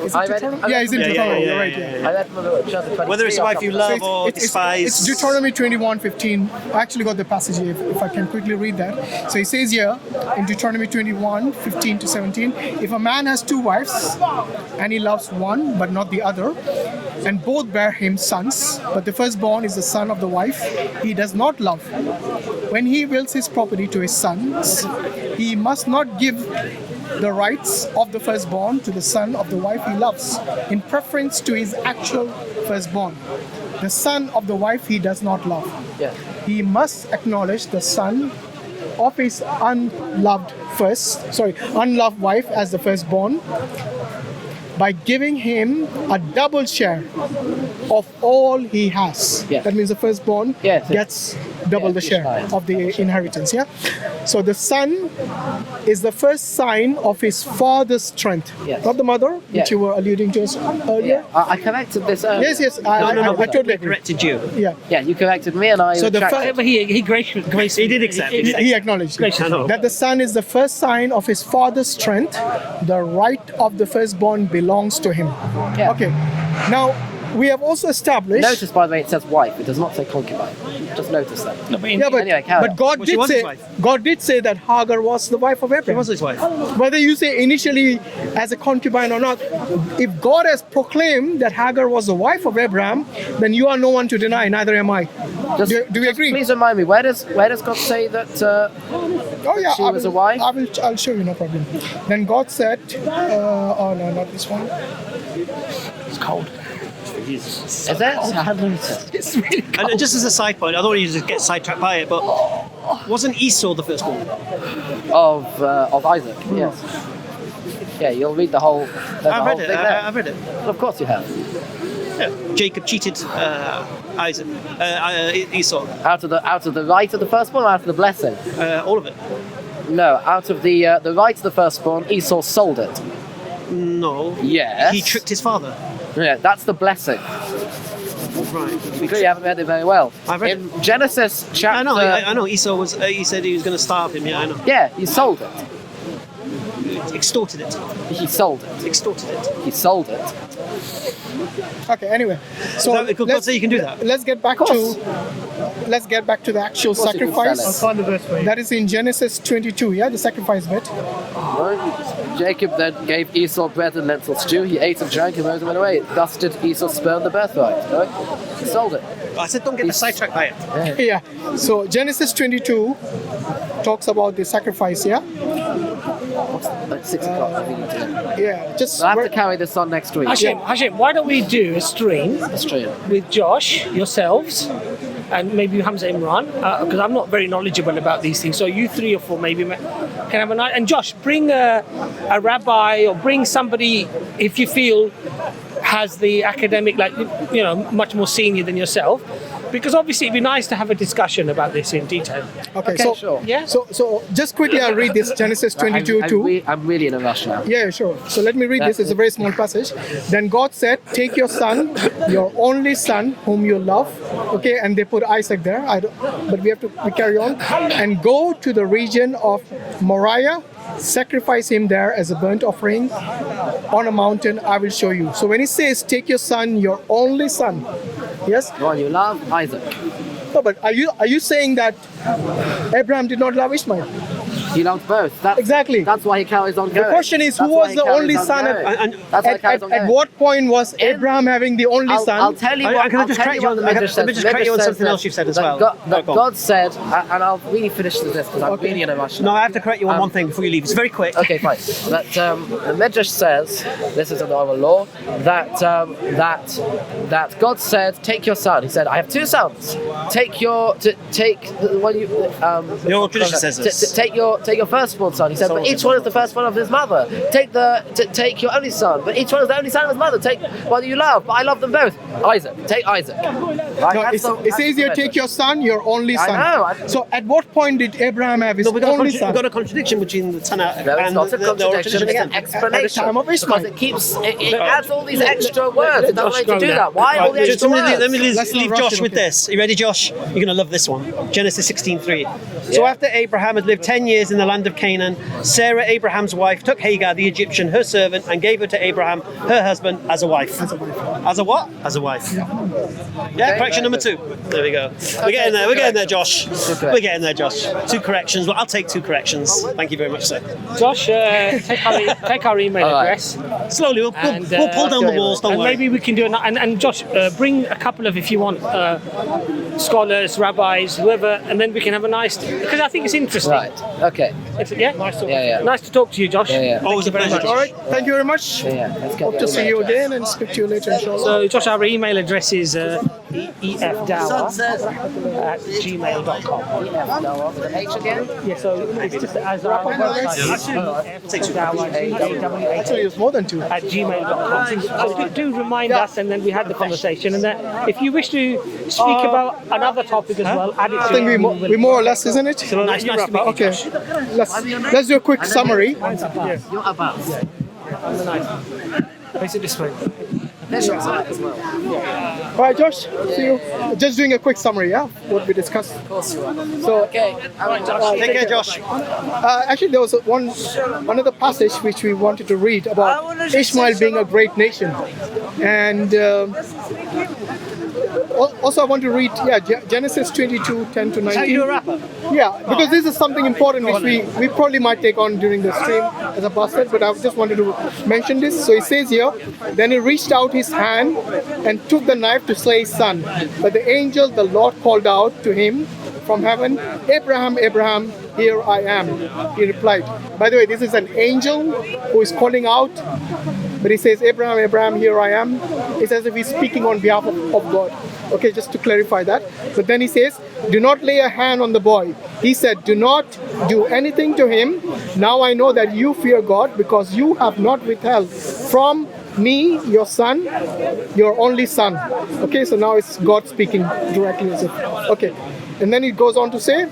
[SPEAKER 3] is it
[SPEAKER 2] I read it-
[SPEAKER 3] Deuteronomy?
[SPEAKER 2] I
[SPEAKER 3] Yeah,
[SPEAKER 2] read
[SPEAKER 3] it's in
[SPEAKER 2] it.
[SPEAKER 3] Deuteronomy.
[SPEAKER 5] yeah,
[SPEAKER 3] You're right.
[SPEAKER 5] yeah,
[SPEAKER 3] Yeah.
[SPEAKER 2] I read from the chapter 23
[SPEAKER 5] Whether it's a
[SPEAKER 2] or
[SPEAKER 5] wife you
[SPEAKER 2] something.
[SPEAKER 5] love or despise.
[SPEAKER 3] It's Deuteronomy 21:15. I actually got the passage here, if I can quickly read that. So it says here in Deuteronomy 21:15 to 17, if a man has two wives and he loves one but not the other, and both bear him sons, but the firstborn is the son of the wife he does not love, when he wills his property to his sons, he must not give the rights of the firstborn to the son of the wife he loves, in preference to his actual firstborn. The son of the wife he does not love.
[SPEAKER 2] Yeah.
[SPEAKER 3] He must acknowledge the son of his unloved wife as the firstborn by giving him a double share of all he has.
[SPEAKER 2] Yeah.
[SPEAKER 3] That means the firstborn
[SPEAKER 2] Yes.
[SPEAKER 3] gets double the share of the inheritance. Yeah. So the son is the first sign of his father's strength,
[SPEAKER 2] Yes.
[SPEAKER 3] not the mother,
[SPEAKER 2] Yeah.
[SPEAKER 3] which you were alluding to us earlier.
[SPEAKER 2] I corrected this earlier.
[SPEAKER 3] Yes.
[SPEAKER 5] No,
[SPEAKER 3] I totally agree.
[SPEAKER 5] corrected you.
[SPEAKER 3] Yeah.
[SPEAKER 2] Yeah, you corrected me, and I.
[SPEAKER 3] So the
[SPEAKER 2] retracted.
[SPEAKER 1] But he graciously
[SPEAKER 5] He did accept.
[SPEAKER 3] He acknowledged
[SPEAKER 5] I know.
[SPEAKER 3] that the son is the first sign of his father's strength. The right of the firstborn belongs to him.
[SPEAKER 2] Yeah.
[SPEAKER 3] Okay. Now we have also established.
[SPEAKER 2] Notice, by the way, it says wife. It does not say concubine. Just notice that.
[SPEAKER 3] Yeah, but,
[SPEAKER 2] Anyway, carry on.
[SPEAKER 3] God
[SPEAKER 5] Well, she
[SPEAKER 3] did
[SPEAKER 5] was his
[SPEAKER 3] say
[SPEAKER 5] wife.
[SPEAKER 3] God did say that Hagar was the wife of
[SPEAKER 5] He
[SPEAKER 3] Abraham.
[SPEAKER 5] was his wife.
[SPEAKER 3] Whether you say initially as a concubine or not, if God has proclaimed that Hagar was the wife of Abraham, then you are no one to deny. Neither am I. Do we agree?
[SPEAKER 2] Please remind me. Where does God say that?
[SPEAKER 3] Oh yeah,
[SPEAKER 2] she was a wife?
[SPEAKER 3] I'll show you, no problem. Then God said, oh no, not this one.
[SPEAKER 1] It's cold.
[SPEAKER 2] Is that?
[SPEAKER 1] It's really cold.
[SPEAKER 5] And just as a side point, I don't want you to get sidetracked by it, but wasn't Esau the firstborn?
[SPEAKER 2] Of Isaac? Yes. Yeah, you'll read the whole.
[SPEAKER 5] I've read it. I've read it.
[SPEAKER 2] Well, of course you have.
[SPEAKER 5] Yeah. Jacob cheated Isaac, Esau,
[SPEAKER 2] Out of the right of the firstborn, or out of the blessing?
[SPEAKER 5] all of it.
[SPEAKER 2] No, out of the right of the firstborn, Esau sold it.
[SPEAKER 5] No.
[SPEAKER 2] Yes.
[SPEAKER 5] He tricked his father.
[SPEAKER 2] Yeah, that's the blessing.
[SPEAKER 5] Right.
[SPEAKER 2] You clearly haven't read it very well.
[SPEAKER 5] I've read
[SPEAKER 2] In Genesis chapter.
[SPEAKER 5] I know. I know. Esau was. He said he was going to starve him. Yeah, I know.
[SPEAKER 2] Yeah, he sold it.
[SPEAKER 5] Extorted it.
[SPEAKER 2] He sold it.
[SPEAKER 5] Extorted it.
[SPEAKER 2] He sold it.
[SPEAKER 3] Okay. Anyway, so
[SPEAKER 5] Is that- could God say you can do that?
[SPEAKER 3] Let's get back
[SPEAKER 2] course.
[SPEAKER 3] to the actual
[SPEAKER 2] course you can sell
[SPEAKER 3] sacrifice.
[SPEAKER 2] it.
[SPEAKER 6] I'll find the verse for you.
[SPEAKER 3] That is in Genesis 22. Yeah, the sacrifice bit.
[SPEAKER 2] Right? Jacob then gave Esau bread and lentil stew. He ate and drank and rose and went away. Thus did Esau spurn the birthright. Right? He sold it.
[SPEAKER 5] I said don't get the sidetracked by it.
[SPEAKER 3] Yeah. So Genesis 22 talks about the sacrifice. Yeah.
[SPEAKER 2] At 6 o'clock. I think you do.
[SPEAKER 3] Yeah. Just
[SPEAKER 2] I'll have to carry this on next week.
[SPEAKER 1] Hashem, why don't we do a stream
[SPEAKER 2] That's true.
[SPEAKER 1] with Josh, yourselves, and maybe Hamza Imran, because I'm not very knowledgeable about these things. So you 3 or 4 maybe can have a night. And Josh, bring a rabbi or bring somebody if you feel has the academic, like, you know, much more senior than yourself. Because obviously it'd be nice to have a discussion about this in detail.
[SPEAKER 3] Okay. So
[SPEAKER 2] sure.
[SPEAKER 1] Yeah.
[SPEAKER 3] so just quickly, I'll read this Genesis 22 too.
[SPEAKER 2] I'm really in a rush now.
[SPEAKER 3] Yeah, sure. So let me read this. It's a very small passage. Then God said, "Take your son, your only son, whom you love." Okay, and they put Isaac there. But we carry on and go to the region of Moriah. Sacrifice him there as a burnt offering on a mountain I will show you. So when he says, "Take your son, your only son," yes.
[SPEAKER 2] The one you love, Isaac.
[SPEAKER 3] No, but are you saying that Abraham did not love Ishmael?
[SPEAKER 2] He loved both.
[SPEAKER 3] Exactly.
[SPEAKER 2] That's why he carries on going.
[SPEAKER 3] The question is, who
[SPEAKER 2] That's why
[SPEAKER 3] was
[SPEAKER 2] he
[SPEAKER 3] the
[SPEAKER 2] carries
[SPEAKER 3] only
[SPEAKER 2] on
[SPEAKER 3] son?
[SPEAKER 2] going.
[SPEAKER 5] And
[SPEAKER 2] That's why he carries on
[SPEAKER 3] At
[SPEAKER 2] going.
[SPEAKER 3] what point was Abraham having the only son?
[SPEAKER 2] I'll tell you what.
[SPEAKER 5] Can I
[SPEAKER 2] I'll
[SPEAKER 5] just
[SPEAKER 2] tell
[SPEAKER 5] correct
[SPEAKER 2] you
[SPEAKER 5] you
[SPEAKER 2] what
[SPEAKER 5] on-
[SPEAKER 2] the Midrash
[SPEAKER 5] let me
[SPEAKER 2] says.
[SPEAKER 5] just correct you on
[SPEAKER 2] Midrash
[SPEAKER 5] something
[SPEAKER 2] says
[SPEAKER 5] else you've said as
[SPEAKER 2] that
[SPEAKER 5] well.
[SPEAKER 2] God,
[SPEAKER 5] Oh,
[SPEAKER 2] that
[SPEAKER 5] go on.
[SPEAKER 2] God said, and I'll really finish this because I'm really in a rush.
[SPEAKER 5] No,
[SPEAKER 2] now.
[SPEAKER 5] I have to correct you on one thing before you leave. It's very quick.
[SPEAKER 2] Okay, fine. That the Midrash says, this is an oral law, that God said, "Take your son." He said, "I have 2 sons. Take what you
[SPEAKER 5] The old tradition says this.
[SPEAKER 2] Take your firstborn son." He said, "But each one is the firstborn of his mother. Take your only son, but each one is the only son of his mother. Take one you love, but I love them both. Isaac. Take Isaac." Right?
[SPEAKER 3] No, it says here, "Take your son, your only
[SPEAKER 2] I
[SPEAKER 3] son."
[SPEAKER 2] know.
[SPEAKER 3] So at what point did Abraham have his
[SPEAKER 5] No, we've got,
[SPEAKER 3] only
[SPEAKER 5] we've
[SPEAKER 3] son?
[SPEAKER 5] got a contradiction between the Tanakh
[SPEAKER 2] No, it's
[SPEAKER 5] and
[SPEAKER 2] not a
[SPEAKER 5] the oral
[SPEAKER 2] contradiction.
[SPEAKER 5] tradition
[SPEAKER 2] It's an
[SPEAKER 5] again.
[SPEAKER 2] explanation.
[SPEAKER 3] At the time of Ishmael.
[SPEAKER 2] Because it adds all these extra words. It doesn't need to do
[SPEAKER 1] Right,
[SPEAKER 2] that. Why all the
[SPEAKER 5] Right,
[SPEAKER 2] extra
[SPEAKER 5] let me
[SPEAKER 2] words?
[SPEAKER 3] Let's not
[SPEAKER 5] leave
[SPEAKER 3] rush
[SPEAKER 5] Josh
[SPEAKER 3] it,
[SPEAKER 5] with
[SPEAKER 3] okay.
[SPEAKER 5] this. Are you ready, Josh? You're going to love this one. Genesis 16:3. So after Abraham had lived 10 years in the land of Canaan, Sarah, Abraham's wife, took Hagar, the Egyptian, her servant, and gave her to Abraham, her husband, as a wife. As a what? As a wife. Yeah, correction number 2. There we go. We're getting there. We're getting there, Josh. We're getting there, Josh. 2 corrections. Well, I'll take 2 corrections. Thank you very much, sir.
[SPEAKER 1] Josh, take our email
[SPEAKER 2] All right.
[SPEAKER 1] address.
[SPEAKER 5] Slowly, we'll pull down the walls. Don't
[SPEAKER 1] And
[SPEAKER 5] worry.
[SPEAKER 1] maybe we can do it. And Josh, bring a couple of, if you want, scholars, rabbis, whoever, and then we can have a nice. Because I think it's interesting.
[SPEAKER 2] Right. Okay.
[SPEAKER 1] Yeah.
[SPEAKER 2] Yeah.
[SPEAKER 1] Nice to talk to you, Josh.
[SPEAKER 2] Yeah.
[SPEAKER 5] Always a pleasure.
[SPEAKER 3] All right. Thank you very much.
[SPEAKER 2] Yeah. Let's get
[SPEAKER 3] Hope
[SPEAKER 2] the
[SPEAKER 3] to see
[SPEAKER 2] email
[SPEAKER 3] you
[SPEAKER 2] address.
[SPEAKER 3] again and speak to you later, inshallah.
[SPEAKER 1] So, Josh, our email address is efdawa at gmail.com.
[SPEAKER 2] With an H again?
[SPEAKER 1] Yeah, so it's just as our website, efdawa,
[SPEAKER 3] Actually, it's more than two.
[SPEAKER 1] at gmail.com. So do remind us, and then we had the conversation. And then if you wish to speak about another topic as well, add it to
[SPEAKER 3] I think we more or less, isn't it?
[SPEAKER 5] Nice to meet you.
[SPEAKER 3] Okay, let's do a quick summary.
[SPEAKER 2] You're about.
[SPEAKER 1] Face it this way.
[SPEAKER 2] There's your side as well.
[SPEAKER 3] All right, Josh, see you. Just doing a quick summary, yeah, what we discussed.
[SPEAKER 2] Of course you are.
[SPEAKER 3] So,
[SPEAKER 2] Okay. All right, Josh.
[SPEAKER 5] Take care, Josh.
[SPEAKER 3] actually, there was another passage which we wanted to read about Ishmael being a great nation, and also I want to read Genesis 22, 10 to 19.
[SPEAKER 1] Shall we do a wrap up?
[SPEAKER 3] Yeah, because this is something important which we probably might take on during the stream as a pastor, but I just wanted to mention this. So it says here, then he reached out his hand and took the knife to slay his son. But the angel, the Lord, called out to him from heaven, Abraham, Abraham, here I am. He replied. By the way, this is an angel who is calling out, but he says, Abraham, Abraham, here I am. It's as if he's speaking on behalf of God. Okay, just to clarify that. But then he says, do not lay a hand on the boy. He said, do not do anything to him. Now I know that you fear God because you have not withheld from me, your son, your only son. Okay, so now it's God speaking directly. Okay. And then it goes on to say,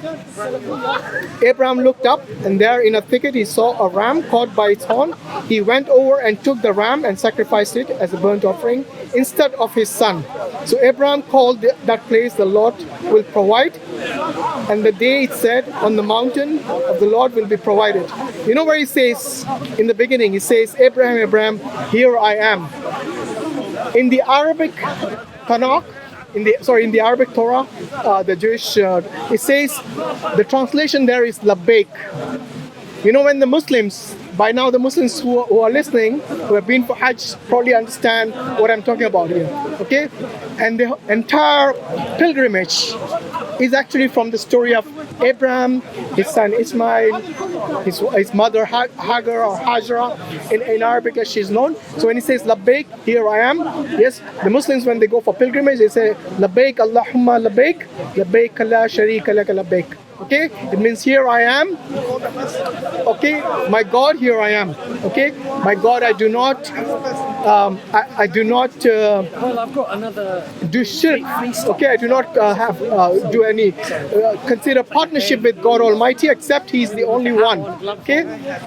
[SPEAKER 3] Abraham looked up, and there in a thicket he saw a ram caught by its horn. He went over and took the ram and sacrificed it as a burnt offering instead of his son. So Abraham called that place, the Lord will provide. And the day it said, on the mountain of the Lord will be provided. You know where he says, in the beginning, he says, Abraham, Abraham, here I am. In the Arabic Tanakh, in the Arabic Torah, the Jewish, it says, the translation there is Labbaik. You know, when the Muslims, by now the Muslims who are listening, who have been for Hajj, probably understand what I'm talking about here, okay? And the entire pilgrimage is actually from the story of Abraham, his son Ismail, his mother Hagar or Hajra, in Arabic as she's known. So when he says Labbaik, here I am, yes, the Muslims when they go for pilgrimage, they say Labbaik Allahumma Labbaik, Labbaik la sharika laka Labbaik. Okay, it means here I am. Okay, my God, here I am. Okay, my God, I do not, I do not
[SPEAKER 1] Well, I've got another.
[SPEAKER 3] do shirk. Okay, I do not do any consider partnership with God Almighty except He's the only one. Okay,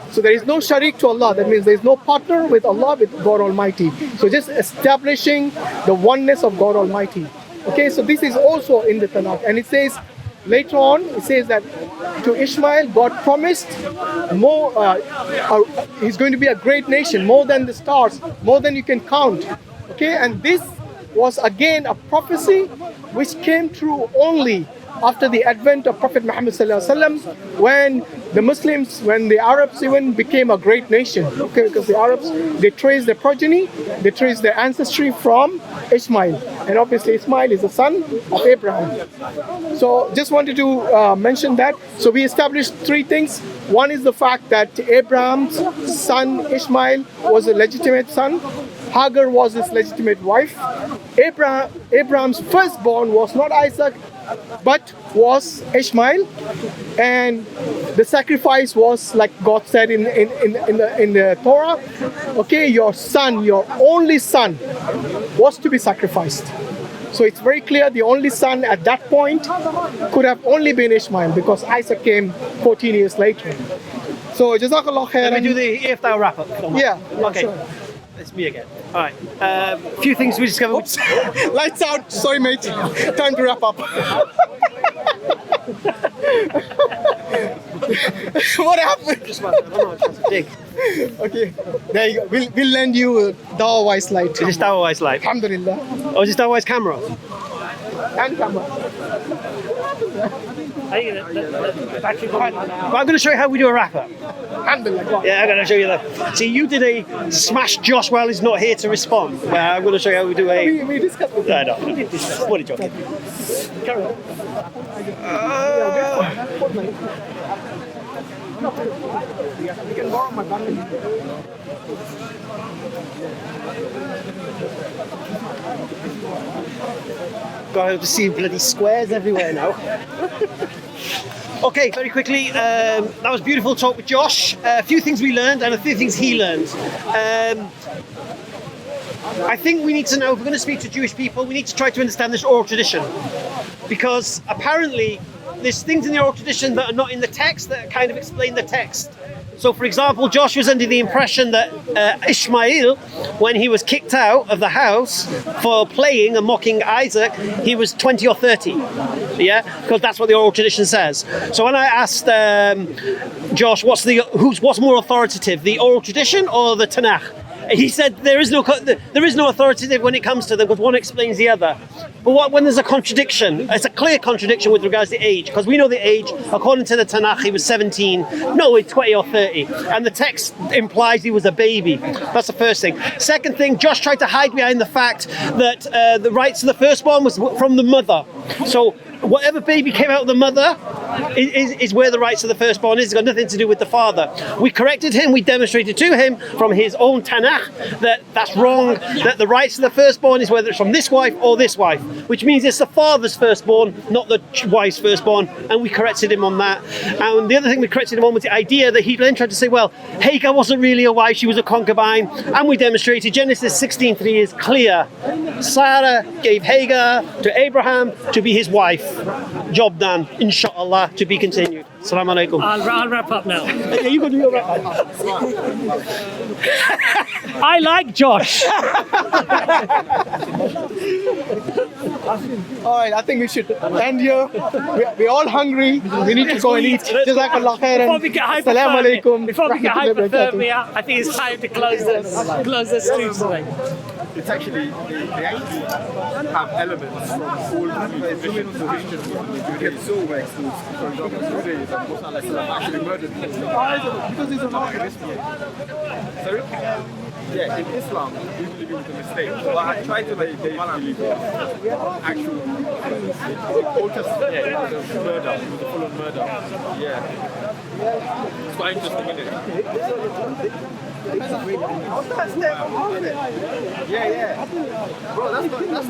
[SPEAKER 3] so there is no sharik to Allah. That means there is no partner with Allah, with God Almighty. So just establishing the oneness of God Almighty. Okay, so this is also in the Tanakh, and it says. Later on, it says that to Ishmael, God promised more. He's going to be a great nation, more than the stars, more than you can count. Okay, and this was again a prophecy which came true only after the advent of Prophet Muhammad ﷺ, when the Muslims, when the Arabs even became a great nation. Okay, because the Arabs, they trace their progeny, they trace their ancestry from Ishmael, and obviously Ismail is the son of Abraham. So just wanted to mention that. So we established three things. One is the fact that Abraham's son Ishmael was a legitimate son. Hagar was his legitimate wife. Abraham's firstborn was not Isaac, but was Ishmael, and the sacrifice was like God said in the Torah. Okay, your son, your only son, was to be sacrificed. So it's very clear the only son at that point could have only been Ishmael because Isaac came 14 years later. So Jazakallah khairan.
[SPEAKER 5] Let me do the EFDAO wrap up.
[SPEAKER 3] Yeah.
[SPEAKER 5] Okay.
[SPEAKER 3] Sure.
[SPEAKER 5] It's me again. All right. A few things we discovered.
[SPEAKER 3] Oops. Lights out. Sorry, mate. Time to wrap up. What happened?
[SPEAKER 5] Just one. I'm not trying to dig.
[SPEAKER 3] Okay. There you go. We'll lend you a Dawah Wise light.
[SPEAKER 5] Is this Star Wars light?
[SPEAKER 3] Alhamdulillah.
[SPEAKER 5] Oh, is this Star Wars camera?
[SPEAKER 3] And camera.
[SPEAKER 5] Well, I'm going to show you how we do a wrap up.
[SPEAKER 3] Alhamdulillah. Go on.
[SPEAKER 5] Yeah, I'm going to show you that. See, you did a smash Josh while he's not here to respond. Well, I'm going to show you how we do a.
[SPEAKER 3] We discussed it.
[SPEAKER 5] No. What are you joking?
[SPEAKER 3] Carry on.
[SPEAKER 5] God, to see bloody squares everywhere now. Okay, very quickly, that was a beautiful talk with Josh. A few things we learned and a few things he learned. I think we need to know, if we're going to speak to Jewish people, we need to try to understand this oral tradition. Because apparently there's things in the oral tradition that are not in the text that kind of explain the text. So, for example, Josh was under the impression that Ishmael, when he was kicked out of the house for playing and mocking Isaac, he was 20 or 30. Yeah, because that's what the oral tradition says. So when I asked Josh, what's more authoritative, the oral tradition or the Tanakh? He said there is no authoritative when it comes to them, because one explains the other. But when there's a contradiction, it's a clear contradiction with regards to age, because we know the age, according to the Tanakh, he was 17, no, it's 20 or 30. And the text implies he was a baby. That's the first thing. Second thing, Josh tried to hide behind the fact that the rights of the firstborn was from the mother. So whatever baby came out of the mother is where the rights of the firstborn is. It's got nothing to do with the father. We corrected him, we demonstrated to him from his own Tanakh that that's wrong, that the rights of the firstborn is whether it's from this wife or this wife, which means it's the father's firstborn, not the wife's firstborn, and we corrected him on that. And the other thing we corrected him on was the idea that he then tried to say, well, Hagar wasn't really a wife, she was a concubine, and we demonstrated Genesis 16:3 is clear. Sarah gave Hagar to Abraham to be his wife. Job done, inshallah, to be continued. Assalamu alaikum.
[SPEAKER 1] I'll wrap up now.
[SPEAKER 5] Okay, you go do your wrap up.
[SPEAKER 1] I like Josh.
[SPEAKER 3] All right, I think we should end here. We're all hungry. We need to go and eat. Jazakallah khairan.
[SPEAKER 1] Before we get
[SPEAKER 3] Assalamu alaikum.
[SPEAKER 1] hypothermia, I think it's time to close the stream today.
[SPEAKER 7] It's actually, they actually have elements from all the traditions of Christian. You get silver exports, for example, Judaism, Muslims actually murdered people. Because it's a market. Sorry? Yeah, in Islam, we believe it was a mistake. But I tried to make they believe it actual Old Testament, yeah, it was a murder, it was a full-on murder. Yeah. It's quite interesting, isn't it? Yeah, yeah. Bro, that's